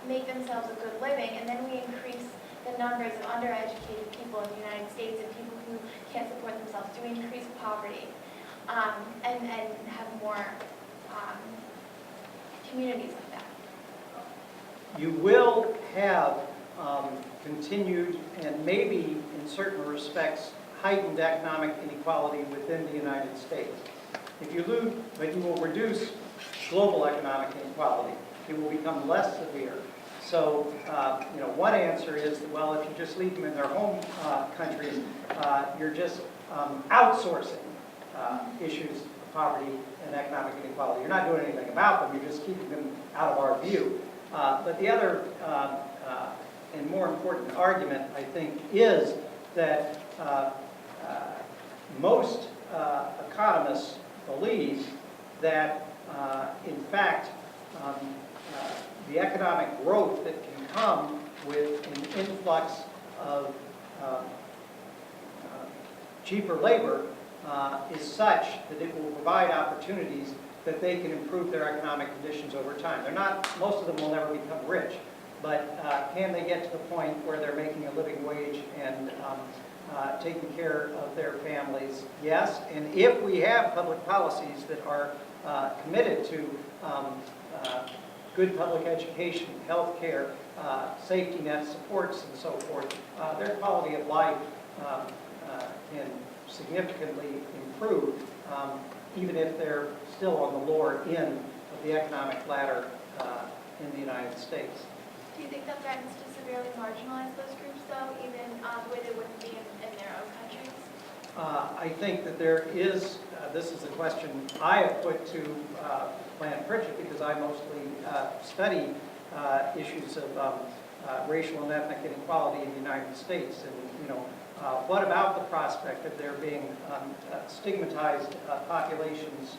make themselves a good living? And then we increase the numbers of undereducated people in the United States and people who can't support themselves. Do we increase poverty and have more communities like that? You will have continued and maybe in certain respects heightened economic inequality within the United States. If you lose, but you will reduce global economic inequality. It will become less severe. So, one answer is that, well, if you just leave them in their home countries, you're just outsourcing issues of poverty and economic inequality. You're not doing anything about them. You're just keeping them out of our view. But the other and more important argument, I think, is that most economists believe that, in fact, the economic growth that can come with an influx of cheaper labor is such that it will provide opportunities that they can improve their economic conditions over time. Most of them will never become rich, but can they get to the point where they're making a living wage and taking care of their families? Yes, and if we have public policies that are committed to good public education, health care, safety net supports, and so forth, their quality of life can significantly improve, even if they're still on the lower end of the economic ladder in the United States. Do you think that threatens to severely marginalize those groups, though, even the way they wouldn't be in their own countries? I think that there is, this is a question I have put to Planned Pritchett because I mostly study issues of racial and ethnic inequality in the United States. And, what about the prospect of there being stigmatized populations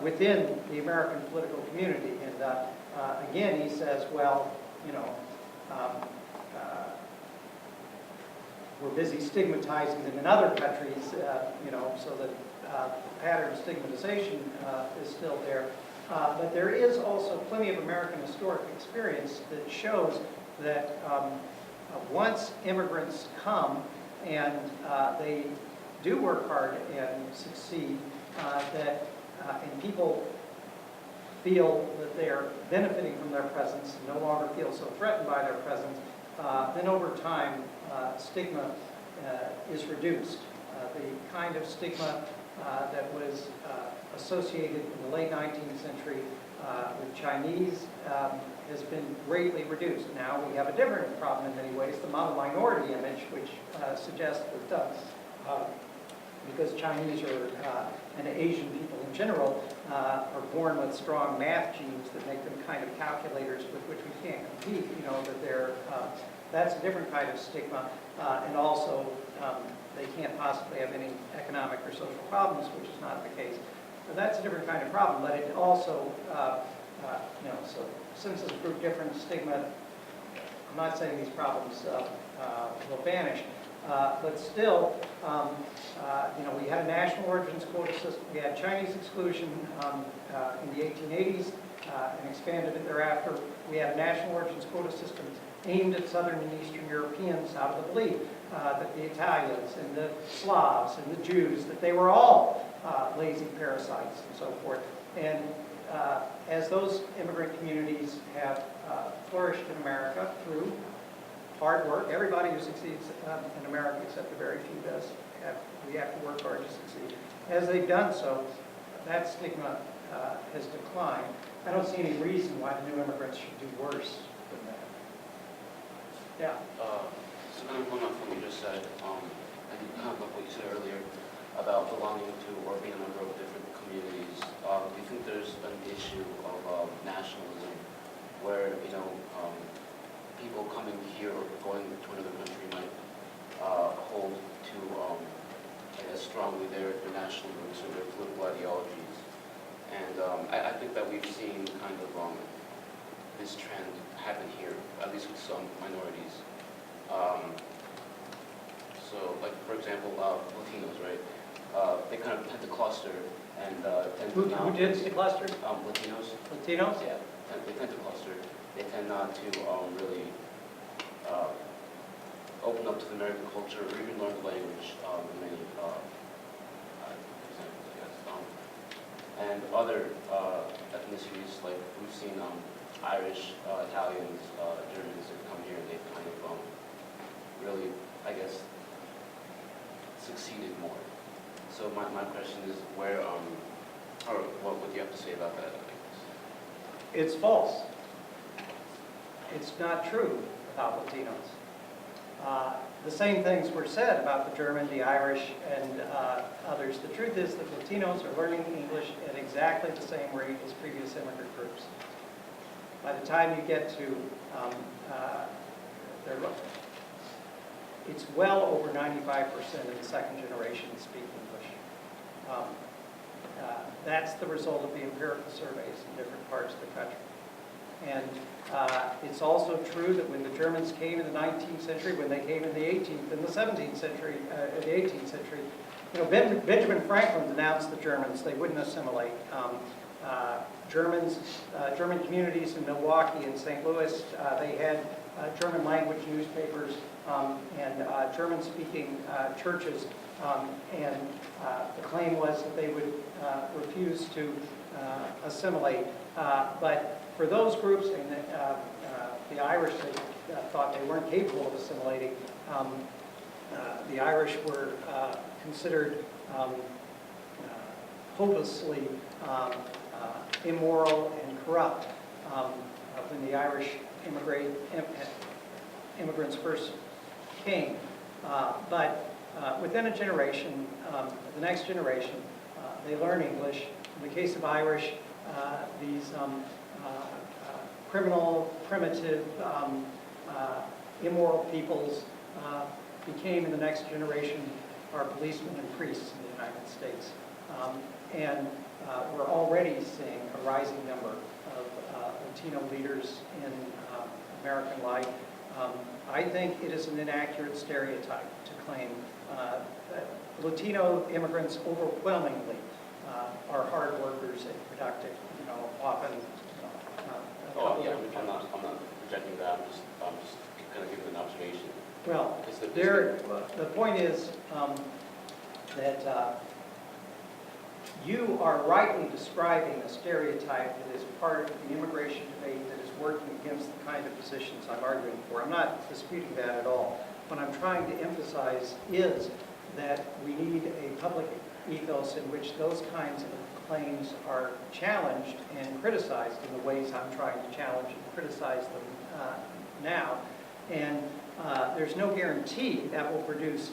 within the American political community? And again, he says, well, we're busy stigmatizing them in other countries, so that pattern of stigmatization is still there. But there is also plenty of American historic experience that shows that once immigrants come and they do work hard and succeed, and people feel that they're benefiting from their presence, no longer feel so threatened by their presence, then over time, stigma is reduced. The kind of stigma that was associated in the late 19th century with Chinese has been greatly reduced. Now we have a different problem in many ways, the model minority image, which suggests that because Chinese and Asian people in general are born with strong math genes that make them kind of calculators with which we can't compete, that that's a different kind of stigma, and also they can't possibly have any economic or social problems, which is not the case. But that's a different kind of problem, but it also, so since it's a group different stigma, I'm not saying these problems will vanish, but still, we had a national origins quota system. We had Chinese exclusion in the 1880s and expanded it thereafter. We had a national origins quota system aimed at Southern and Eastern Europeans out of the belief that the Italians and the Slavs and the Jews, that they were all lazy parasites and so forth. And as those immigrant communities have flourished in America through hard work, everybody who succeeds in America, except a very few, does. We have to work hard to succeed. As they've done so, that stigma has declined. I don't see any reason why the new immigrants should do worse than that. Yeah. So kind of going off what you just said, and kind of like what you said earlier about belonging to or being a member of different communities, do you think there's an issue of nationalism where, people coming here or going to another country might hold to, strongly their national roots or their political ideologies? And I think that we've seen kind of this trend happen here, at least with some minorities. So, like, for example, Latinos, right? They kind of tend to cluster and tend to Who tends to cluster? Latinos. Latinos? Yeah, they tend to cluster. They tend not to really open up to the American culture or even learn the language in many examples, I guess. And other ethnicities, like we've seen Irish, Italians, Germans that come here and they've kind of really, I guess, succeeded more. So my question is where, or what would you have to say about that? It's false. It's not true about Latinos. The same things were said about the German, the Irish, and others. The truth is that Latinos are learning English at exactly the same rate as previous immigrant groups. By the time you get to, it's well over 95% of the second generation speak English. That's the result of the empirical surveys in different parts of the country. And it's also true that when the Germans came in the 19th century, when they came in the 18th and the 17th century, the 18th century, Benjamin Franklin denounced the Germans. They wouldn't assimilate. German communities in Milwaukee and St. Louis, they had German language newspapers and German-speaking churches, and the claim was that they would refuse to assimilate. But for those groups, and the Irish, they thought they weren't capable of assimilating. The Irish were considered hopelessly immoral and corrupt when the Irish immigrants first came. But within a generation, the next generation, they learn English. In the case of Irish, these criminal, primitive, immoral peoples became in the next generation our policemen and priests in the United States. And we're already seeing a rising number of Latino leaders in American life. I think it is an inaccurate stereotype to claim that Latino immigrants overwhelmingly are hard workers and productive, often. Oh, yeah, I'm not projecting that, I'm just kind of giving an observation. Well, Because the- the point is that you are rightly describing a stereotype that is part of the immigration debate that is working against the kind of positions I'm arguing for. I'm not disputing that at all. What I'm trying to emphasize is that we need a public ethos in which those kinds of claims are challenged and criticized in the ways I'm trying to challenge and criticize them now. And there's no guarantee that will produce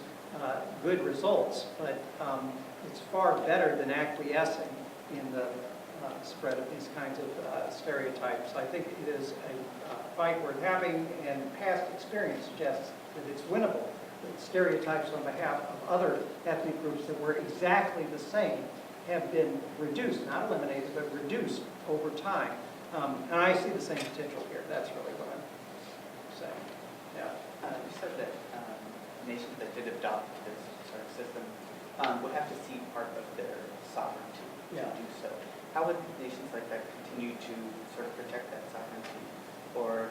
good results, but it's far better than acquiescing in the spread of these kinds of stereotypes. I think it is a fight worth having, and past experience suggests that it's winnable. That stereotypes on behalf of other ethnic groups that were exactly the same have been reduced, not eliminated, but reduced over time. And I see the same potential here. That's really what I'm saying. Yeah. You said that nations that did adopt this sort of system would have to cede part of their sovereignty to do so. How would nations like that continue to sort of protect that sovereignty, or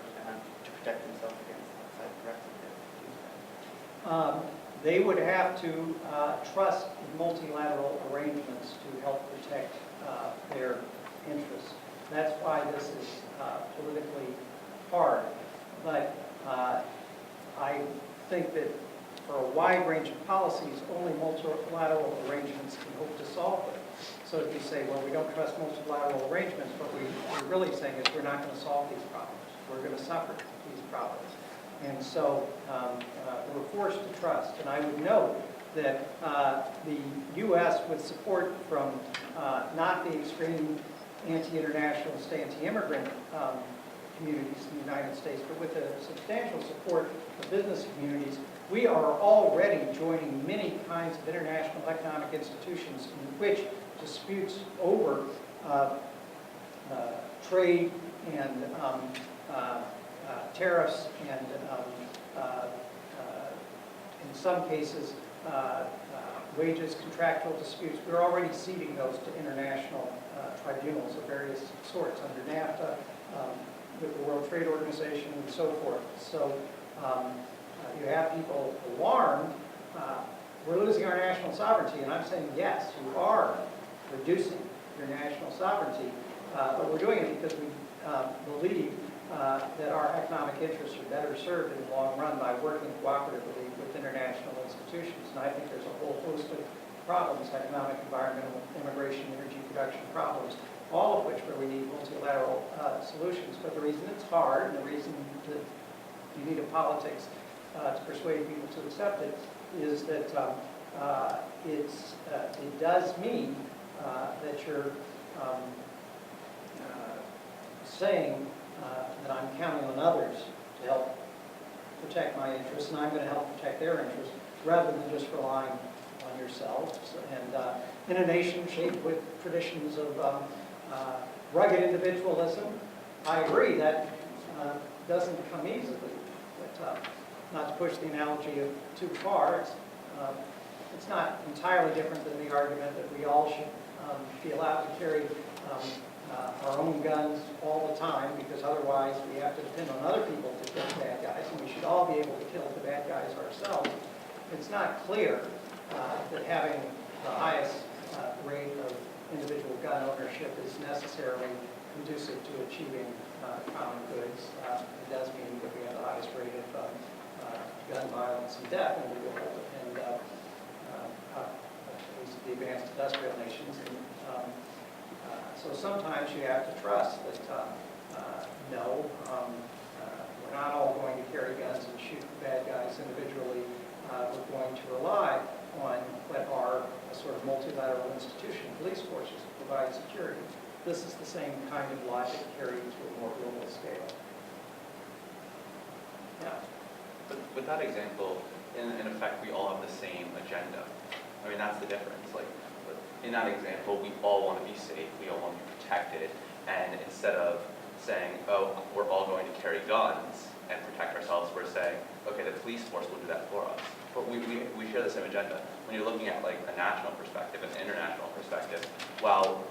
to protect themselves against outside threats if they do that? They would have to trust in multilateral arrangements to help protect their interests. That's why this is politically hard. But I think that for a wide range of policies, only multilateral arrangements can hope to solve them. So if you say, well, we don't trust multilateral arrangements, what we're really saying is we're not going to solve these problems. We're going to suffer these problems. And so we're forced to trust. And I would note that the U.S., with support from not the extreme anti-internationalist, anti-immigrant communities in the United States, but with the substantial support of business communities, we are already joining many kinds of international economic institutions in which disputes over trade and tariffs and in some cases wages, contractual disputes, we're already ceding those to international tribunals of various sorts under NAFTA, with the World Trade Organization and so forth. So you have people alarmed, we're losing our national sovereignty, and I'm saying yes, you are reducing your national sovereignty, but we're doing it because we believe that our economic interests are better served in the long run by working cooperatively with international institutions. And I think there's a whole host of problems, economic, environmental, immigration, energy production problems, all of which where we need multilateral solutions. But the reason it's hard, and the reason that you need a politics to persuade people to accept it, is that it does mean that you're saying that I'm counting on others to help protect my interests, and I'm going to help protect their interests, rather than just relying on yourselves. And in a nation shaped with traditions of rugged individualism, I agree that doesn't come easily. But not to push the analogy too far, it's not entirely different than the argument that we all should be allowed to carry our own guns all the time, because otherwise we have to depend on other people to kill the bad guys, and we should all be able to kill the bad guys ourselves. It's not clear that having the highest rate of individual gun ownership is necessarily conducive to achieving common goods. It does mean that we have the highest rate of gun violence and death in the world, and at least the advanced industrial nations. And, so sometimes you have to trust that, no, we're not all going to carry guns and shoot bad guys individually. We're going to rely on what are a sort of multilateral institution, police forces, to provide security. This is the same kind of logic carried to a more global scale. Yeah. But with that example, in effect, we all have the same agenda. I mean, that's the difference. Like, in that example, we all want to be safe, we all want to be protected, and instead of saying, oh, we're all going to carry guns and protect ourselves. We're saying, okay, the police force will do that for us. But we share the same agenda. When you're looking at like a national perspective, an international perspective, well,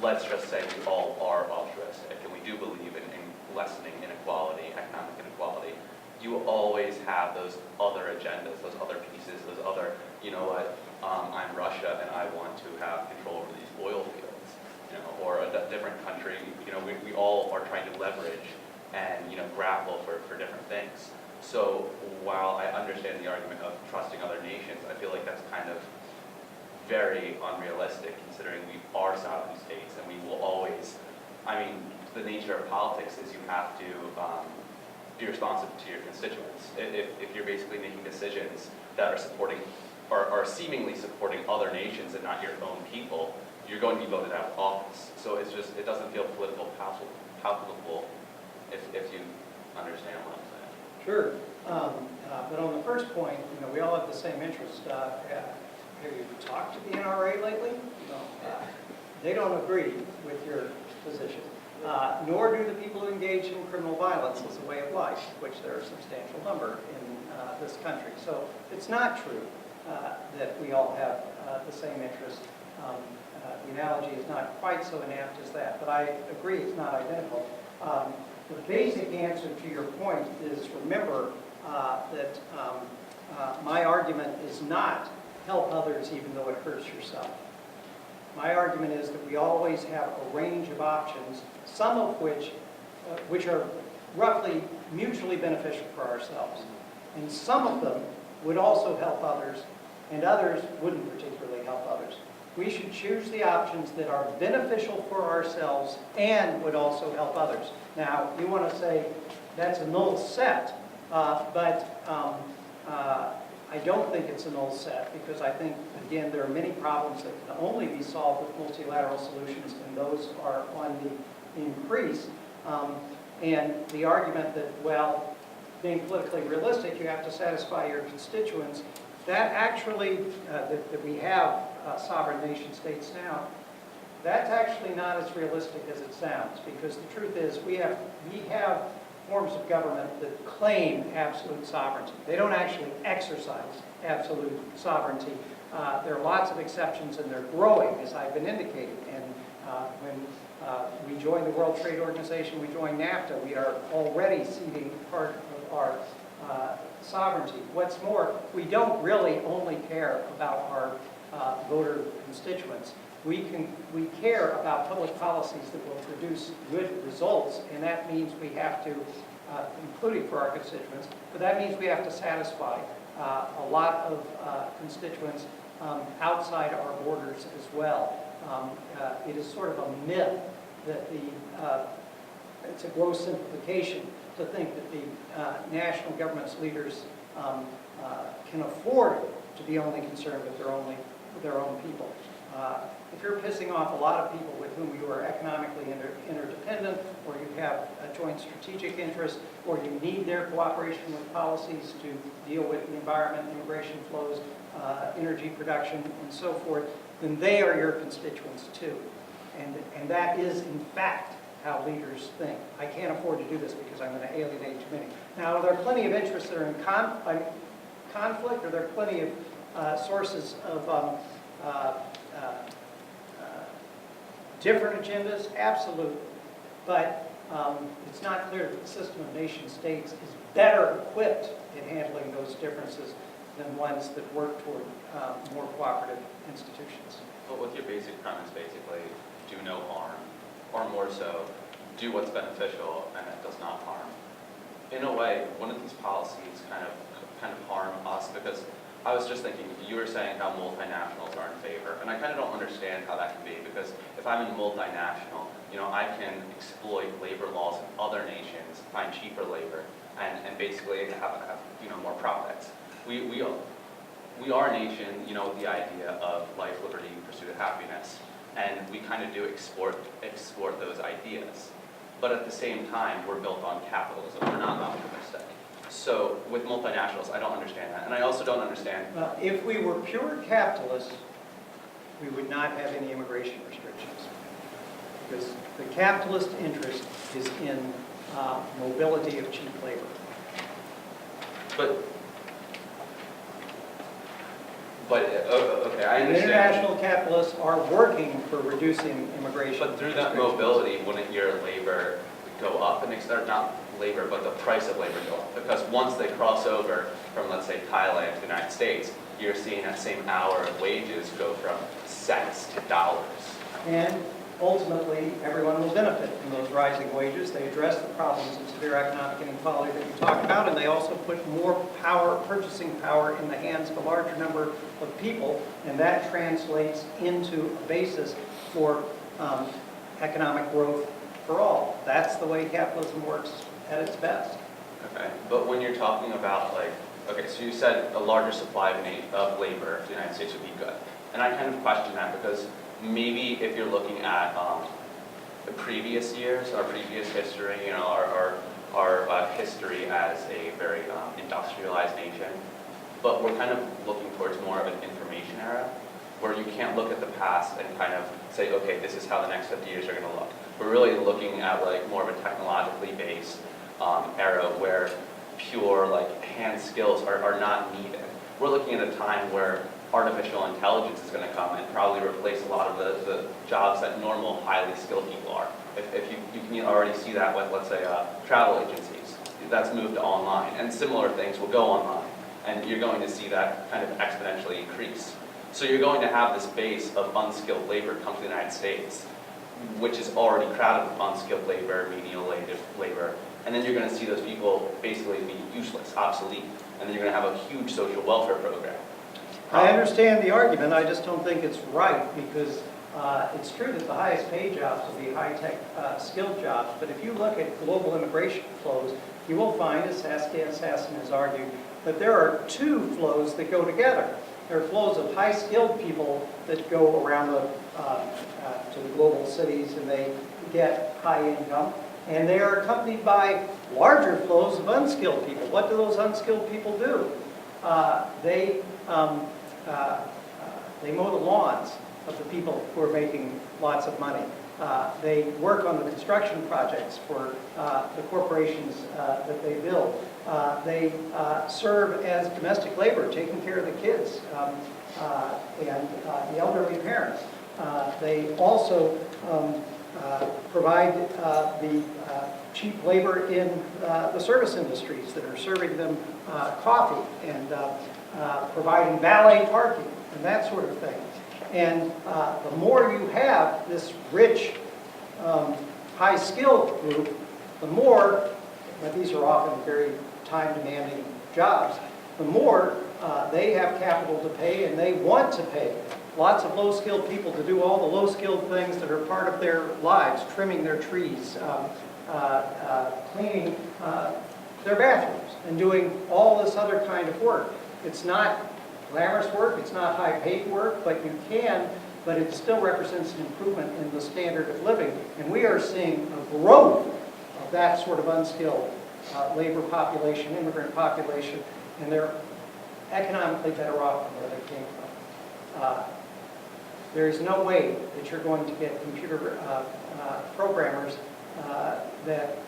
let's just say we all are altruistic and we do believe in lessening inequality, economic inequality, you always have those other agendas, those other pieces, those other, you know what, I'm Russia and I want to have control over these oil fields, you know, or a different country, you know, we all are trying to leverage and, you know, grapple for different things. So while I understand the argument of trusting other nations, I feel like that's kind of very unrealistic considering we are sovereign states and we will always, I mean, the nature of politics is you have to be responsive to your constituents. If you're basically making decisions that are supporting, or are seemingly supporting other nations and not your own people, you're going to be voted out of office. So it's just, it doesn't feel political palpable if you understand what I'm saying. Sure. But on the first point, you know, we all have the same interest. Have you talked to the NRA lately? No. They don't agree with your position. Nor do the people who engage in criminal violence as a way of life, which there are a substantial number in this country. So it's not true that we all have the same interest. The analogy is not quite so inapt as that, but I agree it's not identical. The basic answer to your point is, remember that my argument is not help others even though it hurts yourself. My argument is that we always have a range of options, some of which are roughly mutually beneficial for ourselves. And some of them would also help others, and others wouldn't particularly help others. We should choose the options that are beneficial for ourselves and would also help others. Now, you want to say that's a null set, but I don't think it's a null set because I think, again, there are many problems that can only be solved with multilateral solutions, and those are on the increase. And the argument that, well, being politically realistic, you have to satisfy your constituents, that actually, that we have sovereign nation states now, that's actually not as realistic as it sounds, because the truth is we have forms of government that claim absolute sovereignty. They don't actually exercise absolute sovereignty. There are lots of exceptions, and they're growing, as I've been indicating. And when we joined the World Trade Organization, we joined NAFTA, we are already ceding part of our sovereignty. What's more, we don't really only care about our voter constituents. We care about public policies that will produce good results, and that means we have to, including for our constituents, but that means we have to satisfy a lot of constituents outside our borders as well. It is sort of a myth that it's a gross simplification to think that the national government's leaders can afford to be only concerned with their own people. If you're pissing off a lot of people with whom you are economically interdependent, or you have a joint strategic interest, or you need their cooperation with policies to deal with the environment, immigration flows, energy production, and so forth, then they are your constituents too. And that is, in fact, how leaders think. I can't afford to do this because I'm going to alienate too many. Now, are there plenty of interests that are in conflict? Are there plenty of sources of different agendas? Absolutely. But it's not clear that the system of nation states is better equipped in handling those differences than ones that work toward more cooperative institutions. Well, with your basic premise, basically, do no harm, or more so, do what's beneficial and that does not harm. In a way, one of these policies kind of harm us, because I was just thinking, you were saying how multinationals are in favor, and I kind of don't understand how that can be, because if I'm a multinational, you know, I can exploit labor laws in other nations, find cheaper labor, and basically have you know, more profits. We are a nation, you know, with the idea of life, liberty, pursuit of happiness, and we kind of do export those ideas. But at the same time, we're built on capitalism. We're not altruistic. So with multinationals, I don't understand that. And I also don't understand... If we were pure capitalists, we would not have any immigration restrictions. because the capitalist interest is in mobility of cheap labor. Okay, I And understand. international capitalists are working for reducing immigration. But through that mobility, wouldn't your labor go up and or not labor, but the price of labor go up? Because once they cross over from, let's say, Thailand to the United States, you're seeing that same hour of wages go from cents to dollars. And ultimately, everyone will benefit from those rising wages. They address the problems of severe economic inequality that you talked about, and they also put more power, purchasing power, in the hands of a larger number of people, and that translates into a basis for economic growth for all. That's the way capitalism works at its best. Okay, but when you're talking about like, okay, so you said a larger supply of labor for the United States would be good. And I kind of question that because maybe if you're looking at the previous years, our previous history, you know, our history as a very industrialized nation, but we're kind of looking towards more of an information era where you can't look at the past and kind of say, okay, this is how the next 50 years are going to look. We're really looking at like more of a technologically based era where pure like hand skills are not needed. We're looking at a time where artificial intelligence is going to come and probably replace a lot of the jobs that normal highly skilled people are. If you can already see that with, let's say, travel agencies. That's moved to online, and similar things will go online, and you're going to see that kind of exponentially increase. So you're going to have this base of unskilled labor come to the United States, which is already crowded with unskilled labor, menial labor, and then you're going to see those people basically be useless, obsolete, and then you're going to have a huge social welfare program. I understand the argument, I just don't think it's right, because it's true that the highest paid jobs will be high-tech skilled jobs, but if you look at global immigration flows, you will find, as Saskia Sassen has argued, that there are two flows that go together. There are flows of high-skilled people that go around to the global cities and they get high income, and they are accompanied by larger flows of unskilled people. What do those unskilled people do? They mow the lawns of the people who are making lots of money. They work on the construction projects for the corporations that they build. They serve as domestic labor, taking care of the kids and the elderly parents. They also provide the cheap labor in the service industries that are serving them coffee and providing valet parking and that sort of thing. And the more you have this rich, high-skilled group, the more, but these are often very time-demanding jobs, the more they have capital to pay and they want to pay lots of low-skilled people to do all the low-skilled things that are part of their lives, trimming their trees, cleaning their bathrooms, and doing all this other kind of work. It's not glamorous work, it's not high-paid work, but it still represents an improvement in the standard of living. And we are seeing a growth of that sort of unskilled labor population, immigrant population, and they're economically better off than where they came from. There is no way that you're going to get computer programmers that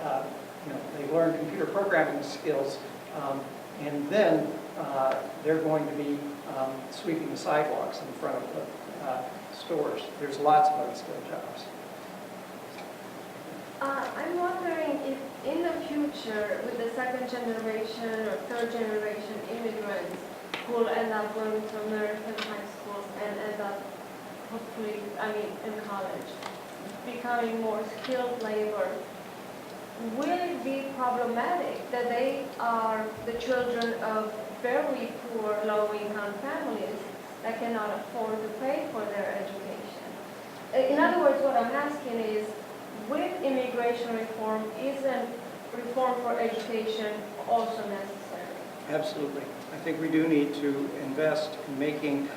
they learn computer programming skills, and then they're going to be sweeping the sidewalks in front of stores. There's lots of unskilled jobs. I'm wondering if in the future, with the second generation or third generation immigrants who will end up going to American high schools and end up, hopefully, in college, becoming more skilled labor, will it be problematic that they are the children of very poor, low-income families that cannot afford to pay for their education? In other words, what I'm asking is, with immigration reform, isn't reform for education also necessary? Absolutely. I think we do need to invest in making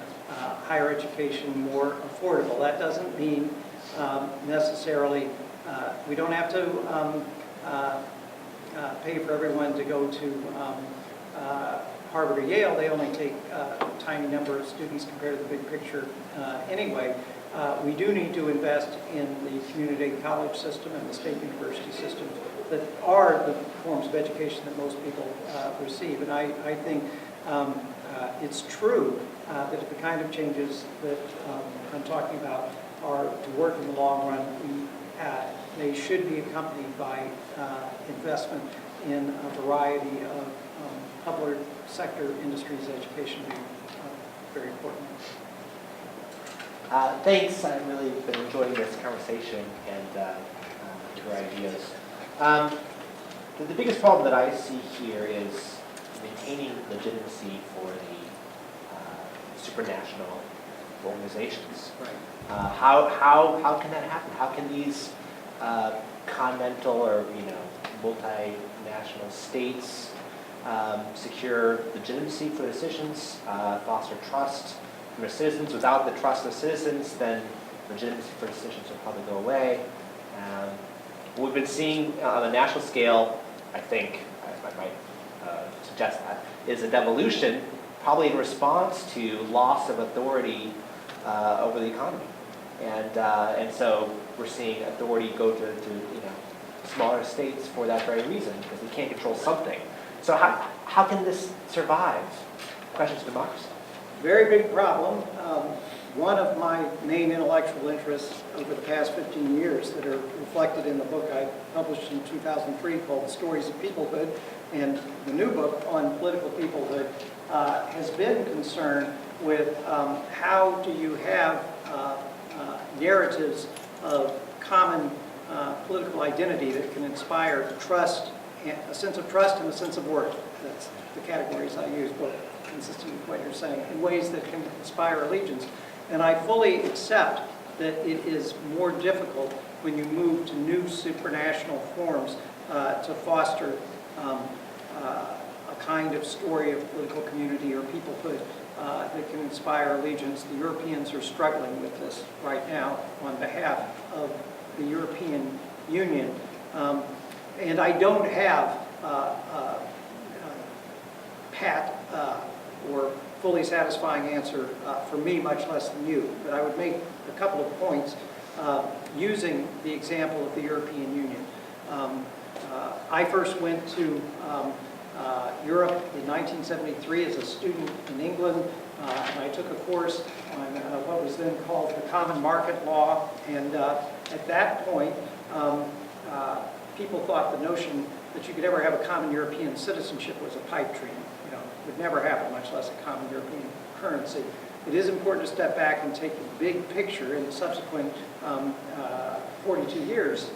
higher education more affordable. That doesn't mean necessarily, we don't have to pay for everyone to go to Harvard or Yale. They only take a tiny number of students compared to the big picture anyway. we do need to invest in the community college system and the state university systems that are the forms of education that most people receive. And I think it's true that if the kind of changes that I'm talking about are to work in the long run, they should be accompanied by investment in a variety of public sector industries. Education being very important. Thanks. I've really been enjoying this conversation and your ideas. The biggest problem that I see here is maintaining legitimacy for the supranational organizations. Right. How can that happen? How can these continental or multinational states secure legitimacy for decisions, foster trust from their citizens? Without the trust of citizens, then legitimacy for decisions will probably go away. What we've been seeing on a national scale, I think, I might suggest that, is a devolution, probably in response to loss of authority over the economy. And so we're seeing authority go to smaller states for that very reason, because they can't control something. So how can this survive? Questions of democracy. Very big problem. One of my main intellectual interests over the past 15 years that are reflected in the book I published in 2003 called The Stories of Peoplehood, and the new book on political peoplehood has been concerned with how do you have narratives of common political identity that can inspire trust, a sense of trust and a sense of worth. That's the categories I use, both consistent with what you're saying, in ways that can inspire allegiance. And I fully accept that it is more difficult when you move to new supranational forms to foster a kind of story of political community or peoplehood that can inspire allegiance. The Europeans are struggling with this right now on behalf of the European Union. And I don't have pat or fully satisfying answer for me, much less than you. But I would make a couple of points using the example of the European Union. I first went to Europe in 1973 as a student in England, and I took a course on what was then called the Common Market Law. And at that point, people thought the notion that you could ever have a common European citizenship was a pipe dream. It would never happen, much less a common European currency. It is important to step back and take the big picture. In the subsequent 42 years,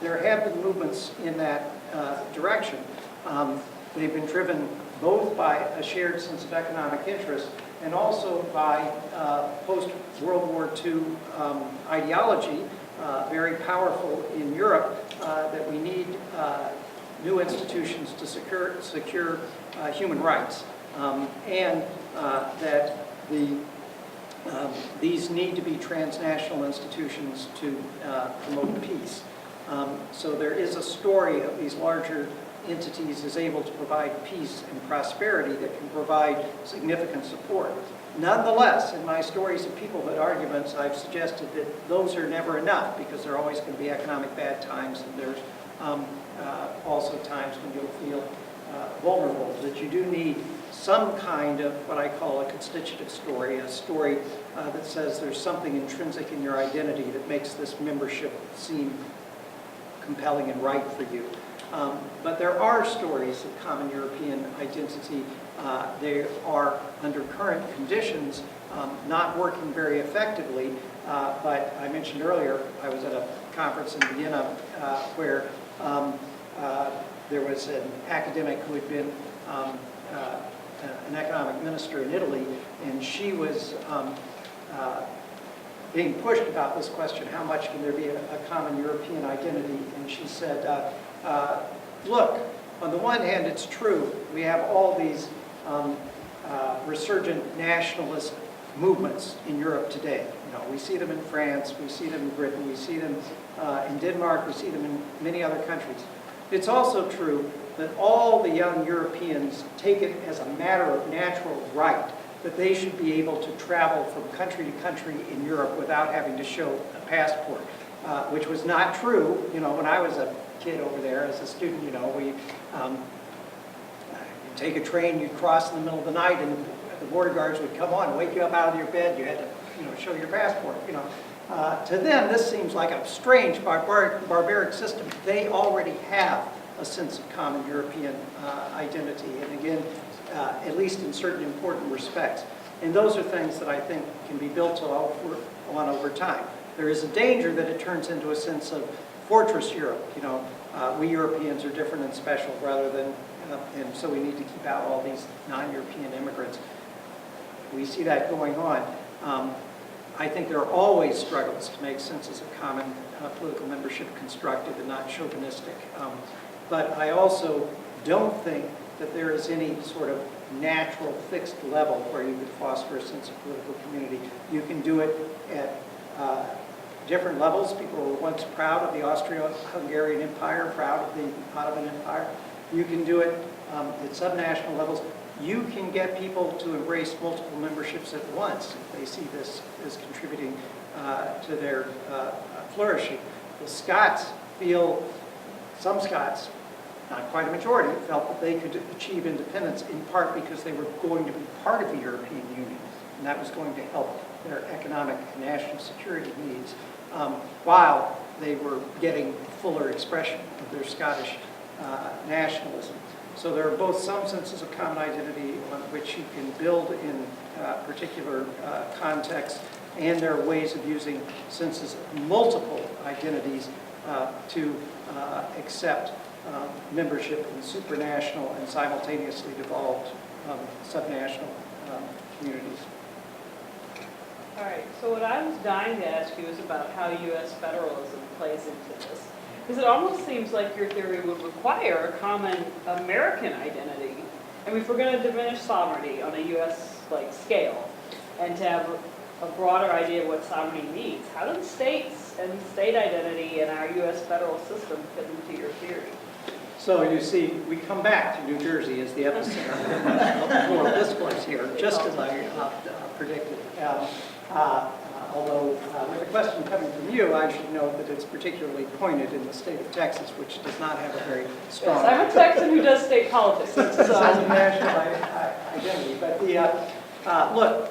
there have been movements in that direction. They've been driven both by a shared sense of economic interest and also by post-World War II ideology, very powerful in Europe, that we need new institutions to secure human rights, and that these need to be transnational institutions to promote peace. So there is a story of these larger entities is able to provide peace and prosperity that can provide significant support. Nonetheless, in my Stories of Peoplehood arguments, I've suggested that those are never enough, because there are always going to be economic bad times, and there's also times when you'll feel vulnerable, that you do need some kind of what I call a constitutive story, a story that says there's something intrinsic in your identity that makes this membership seem compelling and right for you. But there are stories of common European identity. They are, under current conditions, not working very effectively. But I mentioned earlier, I was at a conference in Vienna where there was an academic who had been an economic minister in Italy, and she was being pushed about this question, how much can there be a common European identity? And she said, look, on the one hand, it's true, we have all these resurgent nationalist movements in Europe today. We see them in France, we see them in Britain, we see them in Denmark, we see them in many other countries. It's also true that all the young Europeans take it as a matter of natural right that they should be able to travel from country to country in Europe without having to show a passport, which was not true. You know, when I was a kid over there as a student, you know, you'd take a train, you'd cross in the middle of the night, and the border guards would come on, wake you up out of your bed. You had to, you know, show your passport. You know, to them, this seems like a strange, barbaric system. They already have a sense of common European identity, and again, at least in certain important respects. And those are things that I think can be built on over time. There is a danger that it turns into a sense of fortress Europe. You know, we Europeans are different and special rather than, and so we need to keep out all these non-European immigrants. We see that going on. I think there are always struggles to make senses of common political membership constructive and not chauvinistic. But I also don't think that there is any sort of natural fixed level where you could foster a sense of political community. You can do it at different levels. People were once proud of the Austro-Hungarian Empire, proud of the Ottoman Empire. You can do it at subnational levels. You can get people to embrace multiple memberships at once if they see this as contributing to their flourishing. The Scots feel, some Scots, not quite a majority, felt that they could achieve independence in part because they were going to be part of the European Union, and that was going to help their economic and national security needs, while they were getting fuller expression of their Scottish nationalism. So there are both some senses of common identity on which you can build in particular contexts, and there are ways of using senses of multiple identities to accept membership in supranational and simultaneously devolved subnational communities. All right, so what I was dying to ask you is about how U.S. federalism plays into this. Because it almost seems like your theory would require a common American identity. I mean, if we're going to diminish sovereignty on a U.S. scale and to have a broader idea of what sovereignty means, how do the states and state identity and our U.S. federal system fit into your theory? So you see, we come back to New Jersey as the epicenter of moral discourse here, just as I predicted. Although, with a question coming from you, I should note that it's particularly pointed in the state of Texas, which does not have a very strong... Yes, I'm a Texan who does state politics. So. national identity. But look,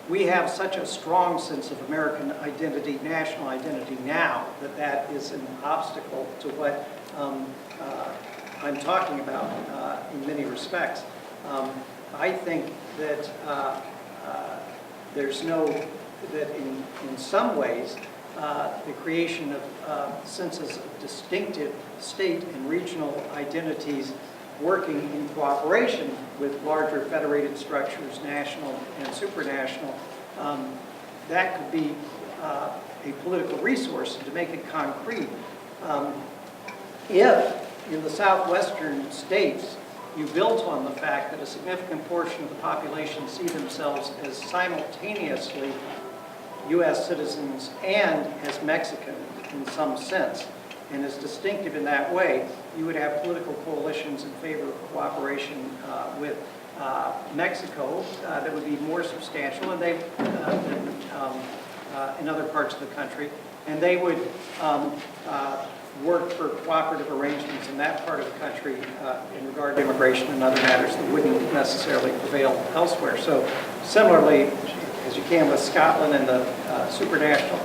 we have such a strong sense of American identity, national identity now, that is an obstacle to what I'm talking about in many respects. I think that that in some ways, the creation of senses of distinctive state and regional identities working in cooperation with larger federated structures, national and supranational, that could be a political resource. And to make it concrete, if in the southwestern states you built on the fact that a significant portion of the population see themselves as simultaneously U.S. citizens and as Mexican in some sense, and as distinctive in that way, you would have political coalitions in favor of cooperation with Mexico that would be more substantial and they in other parts of the country, and they would work for cooperative arrangements in that part of the country in regard to immigration and other matters that wouldn't necessarily prevail elsewhere. So similarly, as you can with Scotland and the supranational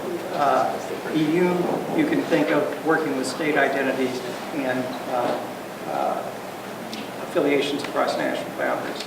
EU, you can think of working with state identities and affiliations across national boundaries.